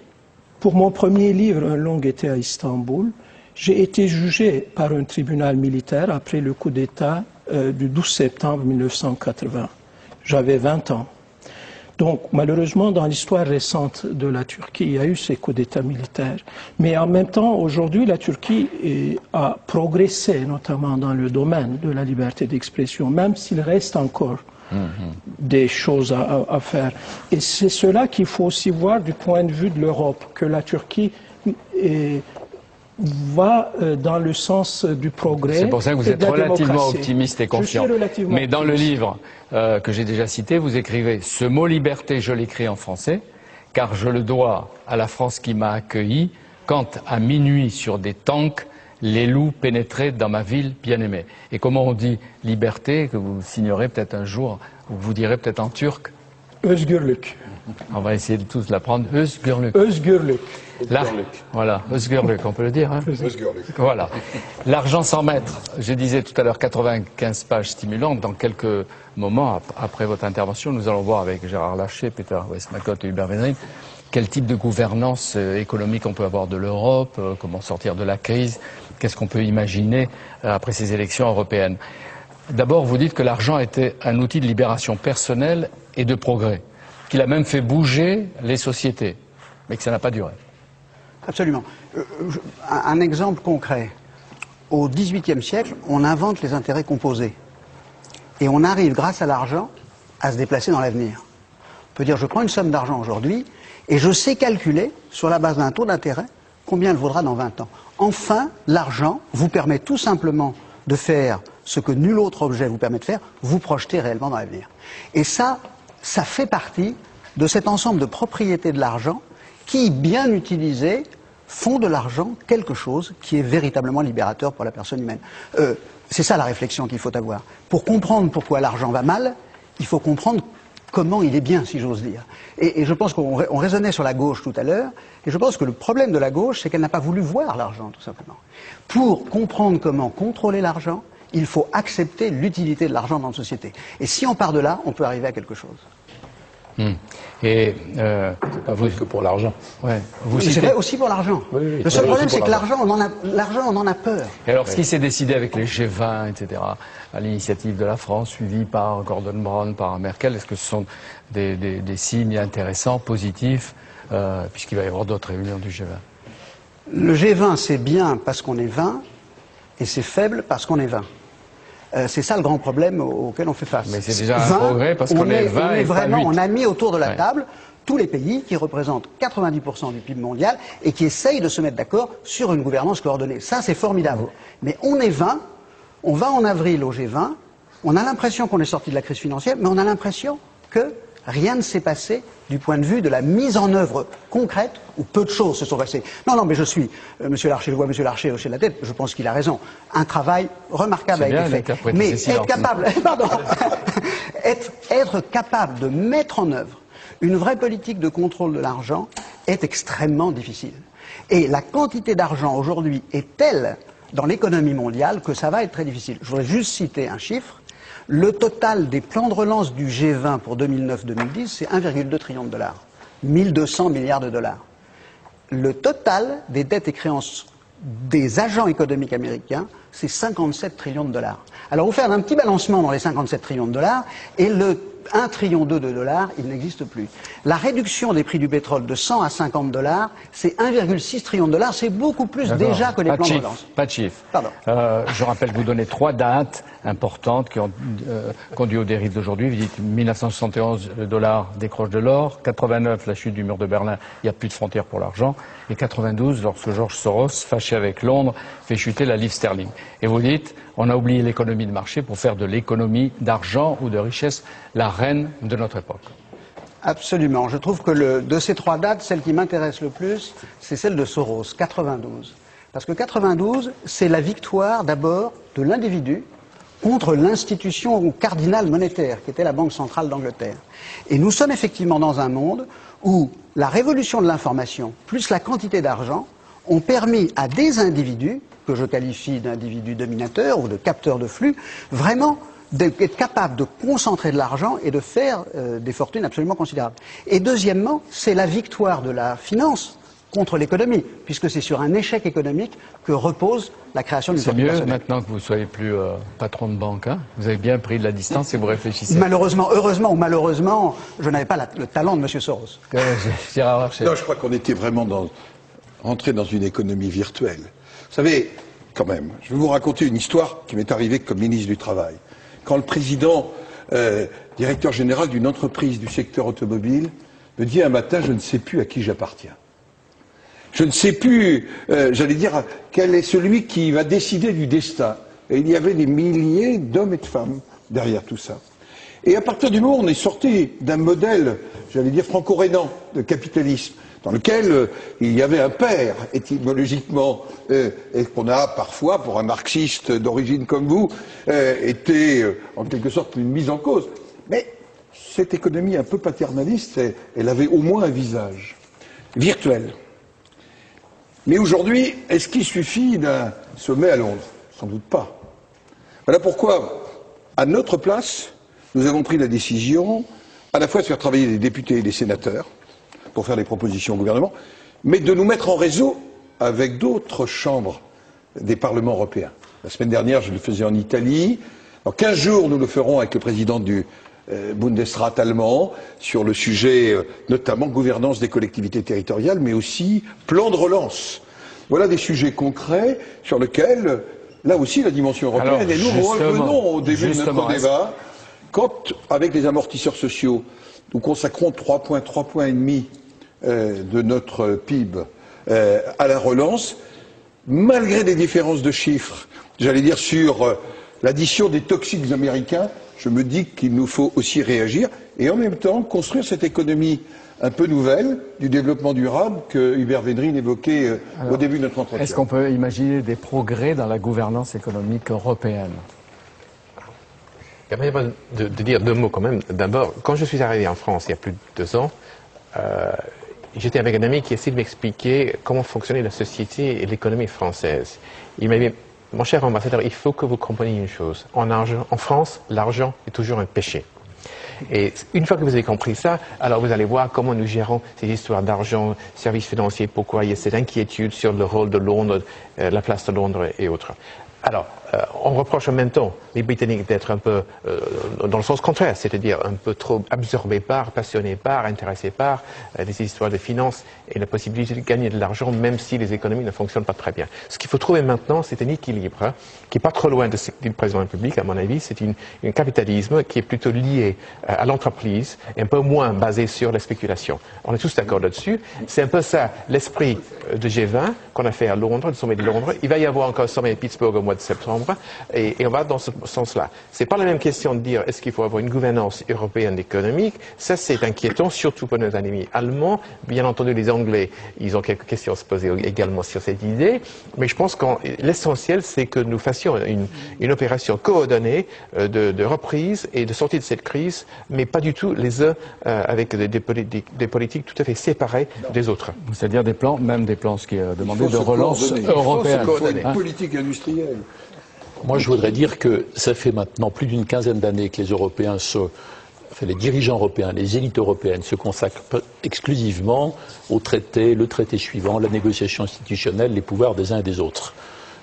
Pour mon premier livre, Un long été à Istanbul, j'ai été jugé par un tribunal militaire après le coup d'État du 12 septembre 1980. J'avais 20 ans. Donc, malheureusement, dans l'histoire récente de la Turquie, il y a eu ces coups d'État militaires. Mais en même temps, aujourd'hui, la Turquie a progressé, notamment dans le domaine de la liberté d'expression, même s'il reste encore des choses à faire. Et c'est cela qu'il faut aussi voir du point de vue de l'Europe, que la Turquie va dans le sens du progrès. C'est pour ça que vous êtes relativement optimiste et confiant. Je suis relativement Mais dans le optimiste. livre que j'ai déjà cité, vous écrivez « Ce mot liberté, je l'écris en français, car je le dois à la France qui m'a accueilli, quand à minuit sur des tanks, les loups pénétraient dans ma ville bien-aimée. » Et comment on dit liberté, que vous signerez peut-être un jour, ou vous direz peut-être en turc? Özgürlük. On va essayer de tous l'apprendre. Özgürlük. Özgürlük. Là, voilà, Özgürlük, on peut le dire. Hein, voilà. L'argent sans maître. Je disais tout à l'heure 95 pages stimulantes. Dans quelques moments, après votre intervention, nous allons voir avec Gérard Larcher, Peter Westmacott et Hubert Védrine quel type de gouvernance économique on peut avoir de l'Europe, comment sortir de la crise, qu'est-ce qu'on peut imaginer après ces élections européennes. D'abord, vous dites que l'argent était un outil de libération personnelle et de progrès, qu'il a même fait bouger les sociétés, mais que ça n'a pas duré. Absolument. Un exemple concret. Au XVIIIe siècle, on invente les intérêts composés. Et on arrive, grâce à l'argent, à se déplacer dans l'avenir. On peut dire, je prends une somme d'argent aujourd'hui, et je sais calculer, sur la base d'un taux d'intérêt, combien elle vaudra dans 20 ans. Enfin, l'argent vous permet tout simplement de faire ce que nul autre objet vous permet de faire, vous projeter réellement dans l'avenir. Et ça fait partie de cet ensemble de propriétés de l'argent qui, bien utilisées, font de l'argent quelque chose qui est véritablement libérateur pour la personne humaine. C'est ça la réflexion qu'il faut avoir. Pour comprendre pourquoi l'argent va mal, il faut comprendre comment il est bien, si j'ose dire. Et je pense qu'on raisonnait sur la gauche tout à l'heure, et je pense que le problème de la gauche, c'est qu'elle n'a pas voulu voir l'argent, tout simplement. Pour comprendre comment contrôler l'argent, il faut accepter l'utilité de l'argent dans une société. Et si on part de là, on peut arriver à quelque chose. Et c'est pas vrai que pour l'argent. Ouais, c'est vrai aussi pour l'argent. Oui, le seul problème, c'est que l'argent, on en a peur. Et alors, ce qui s'est décidé avec les G20, etc., à l'initiative de la France, suivi par Gordon Brown, par Merkel, est-ce que ce sont des signes intéressants, positifs, puisqu'il va y avoir d'autres réunions du G20? Le G20, c'est bien parce qu'on est 20, et c'est faible parce qu'on est 20. C'est ça le grand problème auquel on fait face. Mais c'est déjà un progrès parce qu'on est 20 et pas 8. On a mis autour de la table tous les pays qui représentent 90% du PIB mondial et qui essayent de se mettre d'accord sur une gouvernance coordonnée. Ça, c'est formidable. Mais on est 20, on va en avril au G20, on a l'impression qu'on est sorti de la crise financière, mais on a l'impression que rien ne s'est passé du point de vue de la mise en œuvre concrète, où peu de choses se sont passées. Non, mais je suis, Monsieur Larcher, je vois Monsieur Larcher hocher la tête, je pense qu'il a raison. Un travail remarquable a été fait. Mais être capable, être capable de mettre en œuvre une vraie politique de contrôle de l'argent est extrêmement difficile. Et la quantité d'argent aujourd'hui est telle dans l'économie mondiale que ça va être très difficile. Je voudrais juste citer un chiffre. Le total des plans de relance du G20 pour 2009-2010, c'est 1,2 trillion de dollars. 1200 milliards de dollars. Le total des dettes et créances des agents économiques américains, c'est 57 trillions de dollars. Alors, vous faites un petit balancement dans les 57 trillions de dollars, et le 1,2 trillion de dollars, il n'existe plus. La réduction des prix du pétrole de 100 à 50 dollars, c'est 1,6 trillion de dollars, c'est beaucoup plus déjà que les plans de relance. Pas de chiffre. Pardon. Je rappelle que vous donnez 3 dates importantes qui ont conduit aux dérives d'aujourd'hui. Vous dites 1971, le dollar décroche de l'or, 89, la chute du mur de Berlin, il n'y a plus de frontières pour l'argent, et 92, lorsque George Soros, fâché avec Londres, fait chuter la livre sterling. Et vous dites, on a oublié l'économie de marché pour faire de l'économie d'argent ou de richesse la reine de notre époque. Absolument. Je trouve que de ces 3 dates, celle qui m'intéresse le plus, c'est celle de Soros, 92. Parce que 92, c'est la victoire d'abord de l'individu contre l'institution cardinale monétaire, qui était la Banque centrale d'Angleterre. Et nous sommes effectivement dans un monde où la révolution de l'information, plus la quantité d'argent, ont permis à des individus, que je qualifie d'individus dominateurs ou de capteurs de flux, vraiment d'être capables de concentrer de l'argent et de faire des fortunes absolument considérables. Et deuxièmement, c'est la victoire de la finance contre l'économie, puisque c'est sur un échec économique que repose la création d'une fortune personnelle. C'est mieux maintenant que vous ne soyez plus patron de banque, hein? Vous avez bien pris de la distance et vous réfléchissez. Malheureusement, heureusement ou malheureusement, je n'avais pas le talent de M. Soros. Non, je crois qu'on était vraiment rentré dans une économie virtuelle. Vous savez, quand même, je vais vous raconter une histoire qui m'est arrivée comme ministre du Travail. Quand le président, directeur général d'une entreprise du secteur automobile, me dit un matin, je ne sais plus à qui j'appartiens. Je ne sais plus, j'allais dire, quel est celui qui va décider du destin. Et il y avait des milliers d'hommes et de femmes derrière tout ça. Et à partir du moment où on est sorti d'un modèle, j'allais dire, franco-rhénan de capitalisme, dans lequel il y avait un père, étymologiquement, et qu'on a parfois, pour un marxiste d'origine comme vous, été en quelque sorte une mise en cause. Mais cette économie un peu paternaliste, elle avait au moins un visage virtuel. Mais aujourd'hui, est-ce qu'il suffit d'un sommet à Londres? Sans doute pas. Voilà pourquoi, à notre place, nous avons pris la décision à la fois de faire travailler les députés et les sénateurs pour faire des propositions au gouvernement, mais de nous mettre en réseau avec d'autres chambres des parlements européens. La semaine dernière, je le faisais en Italie. Dans 15 jours, nous le ferons avec le président du Bundesrat allemand sur le sujet notamment gouvernance des collectivités territoriales, mais aussi plan de relance. Voilà des sujets concrets sur lesquels, là aussi, la dimension européenne, et nous revenons au début de notre débat, quand, avec les amortisseurs sociaux, nous consacrons 3,5 points de notre PIB à la relance, malgré des différences de chiffres, j'allais dire sur l'addition des toxiques américains, je me dis qu'il nous faut aussi réagir et en même temps construire cette économie un peu nouvelle du développement durable que Hubert Védrine évoquait au début de notre entretien. Est-ce qu'on peut imaginer des progrès dans la gouvernance économique européenne? Permettez-moi de dire deux mots quand même. D'abord, quand je suis arrivé en France il y a plus de 2 ans, j'étais avec un ami qui essayait de m'expliquer comment fonctionnait la société et l'économie française. Il m'a dit, mon cher ambassadeur, il faut que vous compreniez une chose. En France, l'argent est toujours un péché. Et une fois que vous avez compris ça, alors vous allez voir comment nous gérons ces histoires d'argent, services financiers, pourquoi il y a cette inquiétude sur le rôle de Londres, la place de Londres et autres. Alors, on reproche en même temps les Britanniques d'être un peu dans le sens contraire, c'est-à-dire un peu trop absorbés par, passionnés par, intéressés par les histoires de finances et la possibilité de gagner de l'argent même si les économies ne fonctionnent pas très bien. Ce qu'il faut trouver maintenant, c'est un équilibre qui n'est pas trop loin de ce que dit le président de la République, à mon avis. C'est un capitalisme qui est plutôt lié à l'entreprise et un peu moins basé sur la spéculation. On est tous d'accord là-dessus. C'est un peu ça l'esprit de G20 qu'on a fait à Londres, le sommet de Londres. Il va y avoir encore un sommet à Pittsburgh au mois de septembre. Et on va dans ce sens-là. C'est pas la même question de dire est-ce qu'il faut avoir une gouvernance européenne économique. Ça, c'est inquiétant, surtout pour nos amis allemands. Bien entendu, les Anglais, ils ont quelques questions à se poser également sur cette idée. Mais je pense que l'essentiel, c'est que nous fassions une opération coordonnée de reprise et de sortie de cette crise, mais pas du tout les uns avec des politiques tout à fait séparées des autres. C'est-à-dire des plans, même des plans, ce qui est demandé de relance européenne. Il faut une politique industrielle. Moi, je voudrais dire que ça fait maintenant plus d'une quinzaine d'années que les Européens les dirigeants européens, les élites européennes se consacrent exclusivement au traité, le traité suivant, la négociation institutionnelle, les pouvoirs des uns et des autres.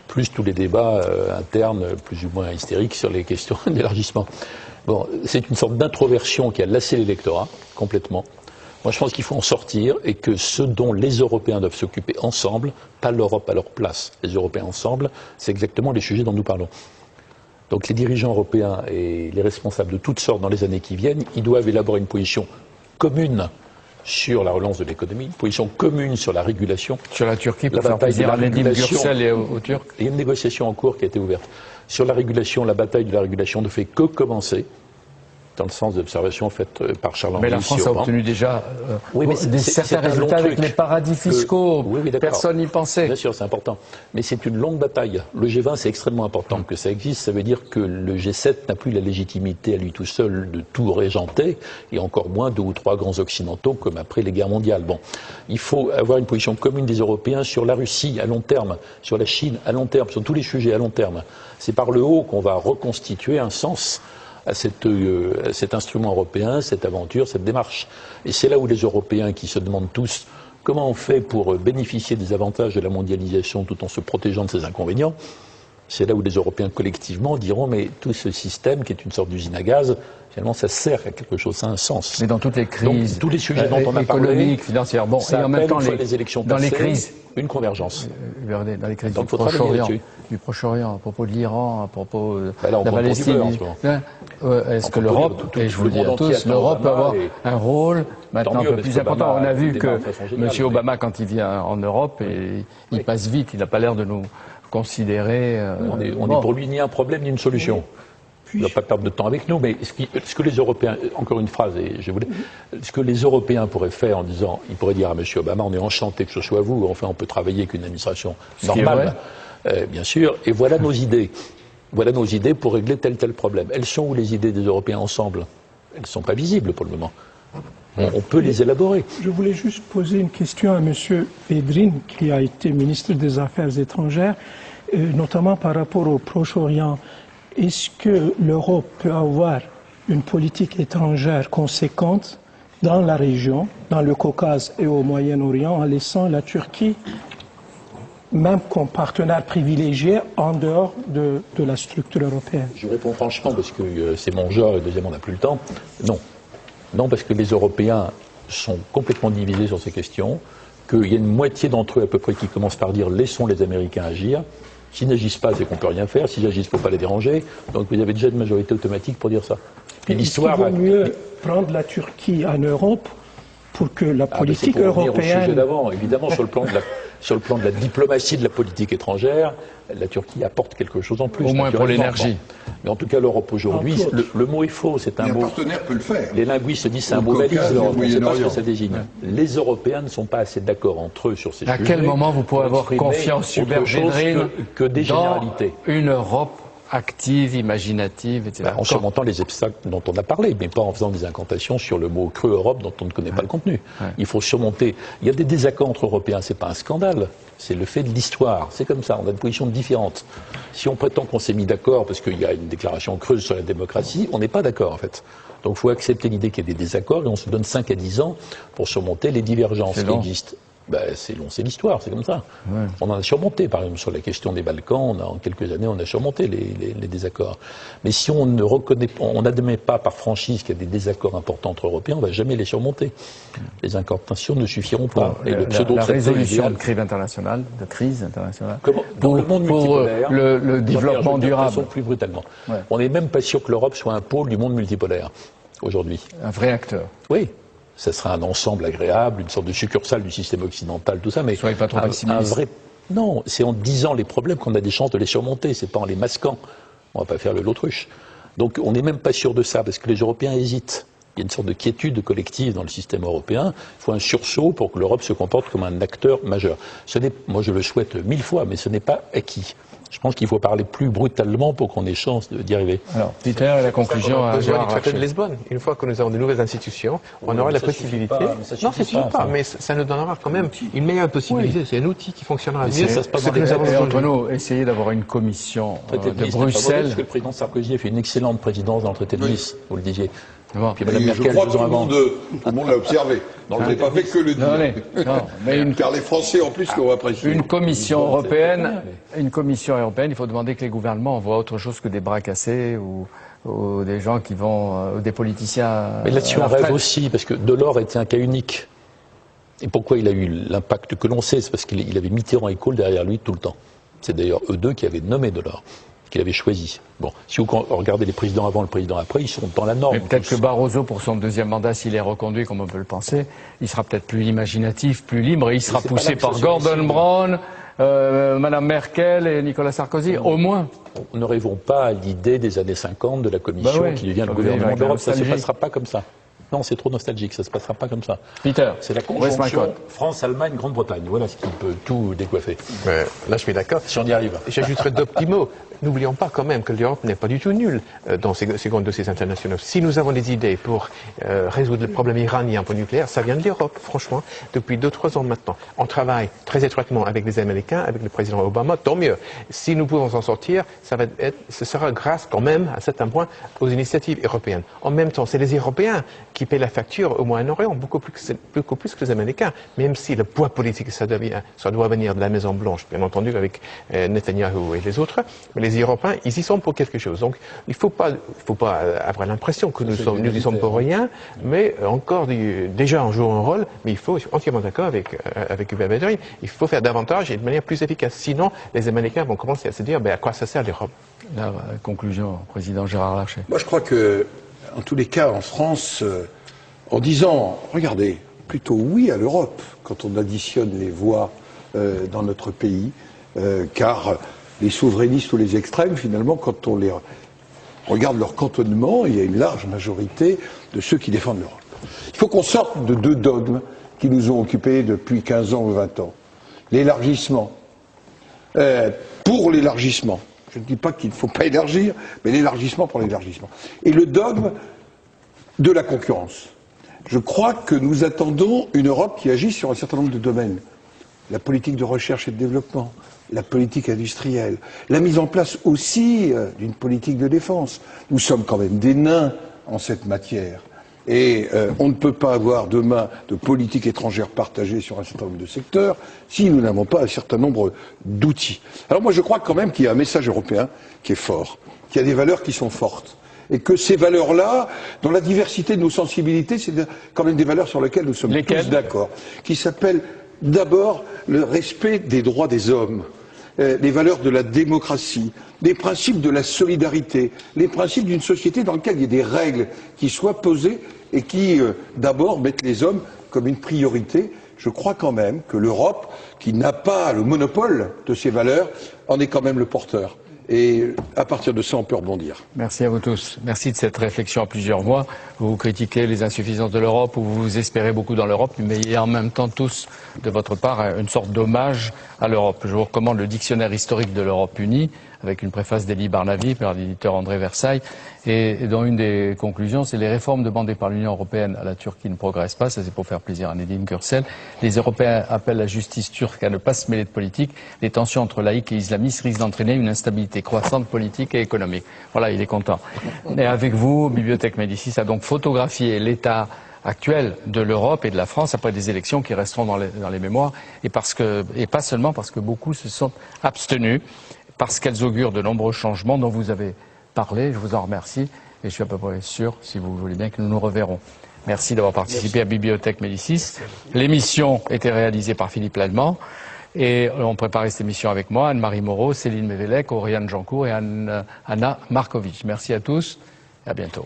Plus tous les débats internes, plus ou moins hystériques, sur les questions d'élargissement. Bon, c'est une sorte d'introversion qui a lassé l'électorat, complètement. Moi, je pense qu'il faut en sortir et que ce dont les Européens doivent s'occuper ensemble, pas l'Europe à leur place, les Européens ensemble, c'est exactement les sujets dont nous parlons. Donc les dirigeants européens et les responsables de toutes sortes dans les années qui viennent, ils doivent élaborer une position commune sur la relance de l'économie, une position commune sur la régulation. Sur la Turquie, pour faire plaisir à Nedim Gürsel et aux Turcs. Il y a une négociation en cours qui a été ouverte. Sur la régulation, la bataille de la régulation ne fait que commencer, dans le sens d'observation faite par Charles-Henri. Mais la France a obtenu déjà certains résultats avec les paradis fiscaux. Oui, personne n'y pensait. Bien sûr, c'est important. Mais c'est une longue bataille. Le G20, c'est extrêmement important que ça existe. Ça veut dire que le G7 n'a plus la légitimité à lui tout seul de tout régenter, et encore moins 2 ou 3 grands occidentaux comme après les guerres mondiales. Bon, il faut avoir une position commune des Européens sur la Russie à long terme, sur la Chine à long terme, sur tous les sujets à long terme. C'est par le haut qu'on va reconstituer un sens à cet instrument européen, cette aventure, cette démarche. Et c'est là où les Européens qui se demandent tous comment on fait pour bénéficier des avantages de la mondialisation tout en se protégeant de ses inconvénients, C'est là où les Européens collectivement diront mais tout ce système qui est une sorte d'usine à gaz, finalement ça sert à quelque chose, ça a un sens. Mais dans toutes les crises, donc, tous les sujets dont on a parlé, économiques, financières, bon, ça et en même temps les élections dans passées, les crises, une convergence. Dans les crises Donc, du Proche-Orient, à propos de l'Iran, à propos de là, la Palestine. Est-ce que l'Europe, et je vous le dis à tous, l'Europe peut avoir un rôle maintenant un peu plus important. On a vu que M. Obama, quand il vient en Europe, et il passe vite, il n'a pas l'air de nous considérer. On est pour lui ni un problème ni une solution. Il ne va pas perdre de temps avec nous, mais ce que les Européens, encore une phrase, et je voulais, ce que les Européens pourraient faire en disant, ils pourraient dire à M. Obama, on est enchanté que ce soit vous, enfin on peut travailler avec une administration normale, bien sûr, et voilà nos idées. Voilà nos idées pour régler tel problème. Elles sont où les idées des Européens ensemble? Elles ne sont pas visibles pour le moment. On peut les élaborer. Je voulais juste poser une question à M. Védrine, qui a été ministre des Affaires étrangères, notamment par rapport au Proche-Orient. Est-ce que l'Europe peut avoir une politique étrangère conséquente dans la région, dans le Caucase et au Moyen-Orient, en laissant la Turquie, même comme partenaire privilégié, en dehors de la structure européenne? Je réponds franchement, parce que c'est mon genre, et deuxièmement, on n'a plus le temps. Non. Non, parce que les Européens sont complètement divisés sur ces questions, qu'il y a une moitié d'entre eux à peu près qui commencent par dire « laissons les Américains agir ». S'ils n'agissent pas, c'est qu'on ne peut rien faire. S'ils agissent, il ne faut pas les déranger. Donc vous avez déjà une majorité automatique pour dire ça. Et l'histoire vaut mieux prendre la Turquie en Europe pour que la politique européenne... Au sujet d'avant, évidemment, sur le plan de la diplomatie de la politique étrangère, la Turquie apporte quelque chose en plus. Au moins pour l'énergie. Mais en tout cas, l'Europe aujourd'hui, le mot est faux, c'est un mot... Un partenaire peut le faire. Les linguistes disent c'est un mot valise, on ne sait pas ce que ça désigne. Les Européens ne sont pas assez d'accord entre eux sur ces sujets. À quel moment vous pouvez avoir confiance, Hubert Védrine, que des généralités. Une Europe active, imaginative, etc. En surmontant les obstacles dont on a parlé, mais pas en faisant des incantations sur le mot creux Europe dont on ne connaît pas le contenu. Il faut surmonter. Il y a des désaccords entre Européens, c'est pas un scandale, c'est le fait de l'histoire. C'est comme ça, on a des positions différentes. Si on prétend qu'on s'est mis d'accord parce qu'il y a une déclaration creuse sur la démocratie, on n'est pas d'accord en fait. Donc il faut accepter l'idée qu'il y ait des désaccords et on se donne 5 à 10 ans pour surmonter les divergences qui existent. C'est long, c'est l'histoire, c'est comme ça. Ouais. On en a surmonté, par exemple, sur la question des Balkans, en quelques années, on a surmonté les désaccords. Mais si on ne reconnaît, on n'admet pas par franchise qu'il y a des désaccords importants entre Européens, on ne va jamais les surmonter. Les incantations ne suffiront pas. Bon, la résolution de crise internationale, dans le monde multipolaire, le développement durable. Plus brutalement. Ouais. On n'est même pas sûr que l'Europe soit un pôle du monde multipolaire, aujourd'hui. Un vrai acteur. Oui. Ça sera un ensemble agréable, une sorte de succursale du système occidental, tout ça, mais soyez pas trop un vrai... Non, c'est en disant les problèmes qu'on a des chances de les surmonter, c'est pas en les masquant. On va pas faire l'autruche. Donc on n'est même pas sûr de ça, parce que les Européens hésitent. Il y a une sorte de quiétude collective dans le système européen. Il faut un sursaut pour que l'Europe se comporte comme un acteur majeur. Moi je le souhaite 1000 fois, mais ce n'est pas acquis. Je pense qu'il faut parler plus brutalement pour qu'on ait chance d'y arriver. Alors, Peter, la conclusion à Gérard Larcher. De Lisbonne. Une fois que nous avons de nouvelles institutions, on aura la possibilité. Non, ça ne suffit pas, mais ça nous donnera quand même une meilleure possibilité. Oui. C'est un outil qui fonctionnera mieux. Ça se passe dans les entre nous, essayez d'avoir une commission de Bruxelles. Parce que le président Sarkozy a fait une excellente présidence dans le traité de Nice, vous le disiez. Bon. Puis Madame Merkel, je crois que tout le monde l'a observé. Donc je n'ai pas fait que le dire. Car les Français, en plus, l'ont apprécié. Une commission européenne, il faut demander que les gouvernements envoient autre chose que des bras cassés ou des gens qui vont, des politiciens. Mais là-dessus, on rêve aussi, parce que Delors était un cas unique. Et pourquoi il a eu l'impact que l'on sait? C'est parce qu'il avait Mitterrand et Kohl derrière lui tout le temps. C'est d'ailleurs eux deux qui avaient nommé Delors, qu'il avait choisi. Bon, si vous regardez les présidents avant, le président après, ils sont dans la norme. Mais peut-être que Barroso, pour son deuxième mandat, s'il est reconduit, comme on peut le penser, il sera peut-être plus imaginatif, plus libre, et il sera poussé par Gordon Brown, Madame Merkel et Nicolas Sarkozy, au moins. Ne rêvons pas à l'idée des années 50 de la Commission qui devient le gouvernement de l'Europe. Ça ne se passera pas comme ça. Non, c'est trop nostalgique, ça ne se passera pas comme ça. Peter, c'est la conjonction France-Allemagne, Grande-Bretagne. Voilà ce qui peut tout décoiffer. Là, je suis d'accord. Si on y arrive. J'ajouterais deux petits mots. n'oublions pas quand même que l'Europe n'est pas du tout nulle dans ces grands dossiers internationaux. Si nous avons des idées pour résoudre le problème iranien pour le nucléaire, ça vient de l'Europe, franchement, depuis 2-3 ans maintenant. On travaille très étroitement avec les Américains, avec le président Obama, tant mieux. Si nous pouvons en sortir, ce sera grâce quand même, à certains points, aux initiatives européennes. En même temps, c'est les Européens qui paient la facture au Moyen-Orient, beaucoup plus que les Américains, même si le poids politique, ça doit venir de la Maison-Blanche, bien entendu, avec Netanyahou et les autres, mais les Européens, ils y sont pour quelque chose. Donc, il ne faut pas avoir l'impression que nous y sommes pour rien, mais encore, déjà, on joue un rôle, mais il faut, je suis entièrement d'accord avec Hubert Védrine, il faut faire davantage et de manière plus efficace. Sinon, les Américains vont commencer à se dire, à quoi ça sert l'Europe? La conclusion, président Gérard Larcher. Moi, je crois que, en tous les cas, en France, en disant, regardez, plutôt oui à l'Europe, quand on additionne les voix dans notre pays, car les souverainistes ou les extrêmes, finalement, quand on les regarde leur cantonnement, il y a une large majorité de ceux qui défendent l'Europe. Il faut qu'on sorte de 2 dogmes qui nous ont occupés depuis 15 ans ou 20 ans. L'élargissement. Pour l'élargissement. Je ne dis pas qu'il ne faut pas élargir, mais l'élargissement pour l'élargissement. Et le dogme de la concurrence. Je crois que nous attendons une Europe qui agisse sur un certain nombre de domaines. La politique de recherche et de développement, la politique industrielle, la mise en place aussi d'une politique de défense. Nous sommes quand même des nains en cette matière. Et on ne peut pas avoir demain de politique étrangère partagée sur un certain nombre de secteurs si nous n'avons pas un certain nombre d'outils. Alors moi je crois quand même qu'il y a un message européen qui est fort, qu'il y a des valeurs qui sont fortes. Et que ces valeurs-là, dans la diversité de nos sensibilités, c'est quand même des valeurs sur lesquelles nous sommes tous d'accord. Qui s'appellent d'abord le respect des droits des hommes, les valeurs de la démocratie, les principes de la solidarité, les principes d'une société dans laquelle il y a des règles qui soient posées et qui, d'abord, mettent les hommes comme une priorité. Je crois quand même que l'Europe, qui n'a pas le monopole de ces valeurs, en est quand même le porteur. Et à partir de ça, on peut rebondir. Merci à vous tous. Merci de cette réflexion à plusieurs voix. Vous critiquez les insuffisances de l'Europe ou vous espérez beaucoup dans l'Europe, mais il y a en même temps tous, de votre part, une sorte d'hommage à l'Europe. Je vous recommande le dictionnaire historique de l'Europe unie, avec une préface d'Élie Barnaby par l'éditeur André Versailles, et dont une des conclusions, c'est les réformes demandées par l'Union européenne à la Turquie ne progressent pas, ça c'est pour faire plaisir à Nedine Gürsel. Les Européens appellent la justice turque à ne pas se mêler de politique. Les tensions entre laïcs et islamistes risquent d'entraîner une instabilité croissante politique et économique. Voilà, il est content. Et avec vous, Bibliothèque Médicis a donc photographié l'état actuel de l'Europe et de la France après des élections qui resteront dans les mémoires, et pas seulement parce que beaucoup se sont abstenus, parce qu'elles augurent de nombreux changements dont vous avez parlé. Je vous en remercie et je suis à peu près sûr, si vous voulez bien, que nous nous reverrons. Merci d'avoir participé à Bibliothèque Médicis. L'émission était réalisée par Philippe Lallemand et on préparait cette émission avec moi, Anne-Marie Moreau, Céline Mévélec, Oriane Jancourt et Anna Markovitch. Merci à tous et à bientôt.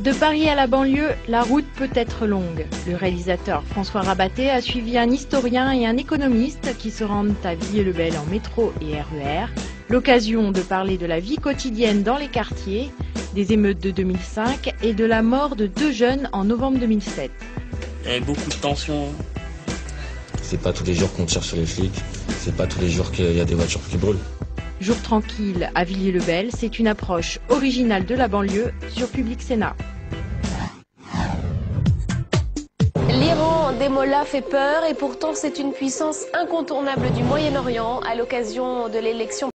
De Paris à la banlieue, la route peut être longue. Le réalisateur François Rabaté a suivi un historien et un économiste qui se rendent à Villiers-le-Bel en métro et RER. L'occasion de parler de la vie quotidienne dans les quartiers, des émeutes de 2005 et de la mort de 2 jeunes en novembre 2007. Il y avait beaucoup de tensions. C'est pas tous les jours qu'on tire sur les flics, c'est pas tous les jours qu'il y a des voitures qui brûlent. Jour tranquille à Villiers-le-Bel, c'est une approche originale de la banlieue sur Public Sénat. L'Iran des mollahs fait peur et pourtant c'est une puissance incontournable du Moyen-Orient à l'occasion de l'élection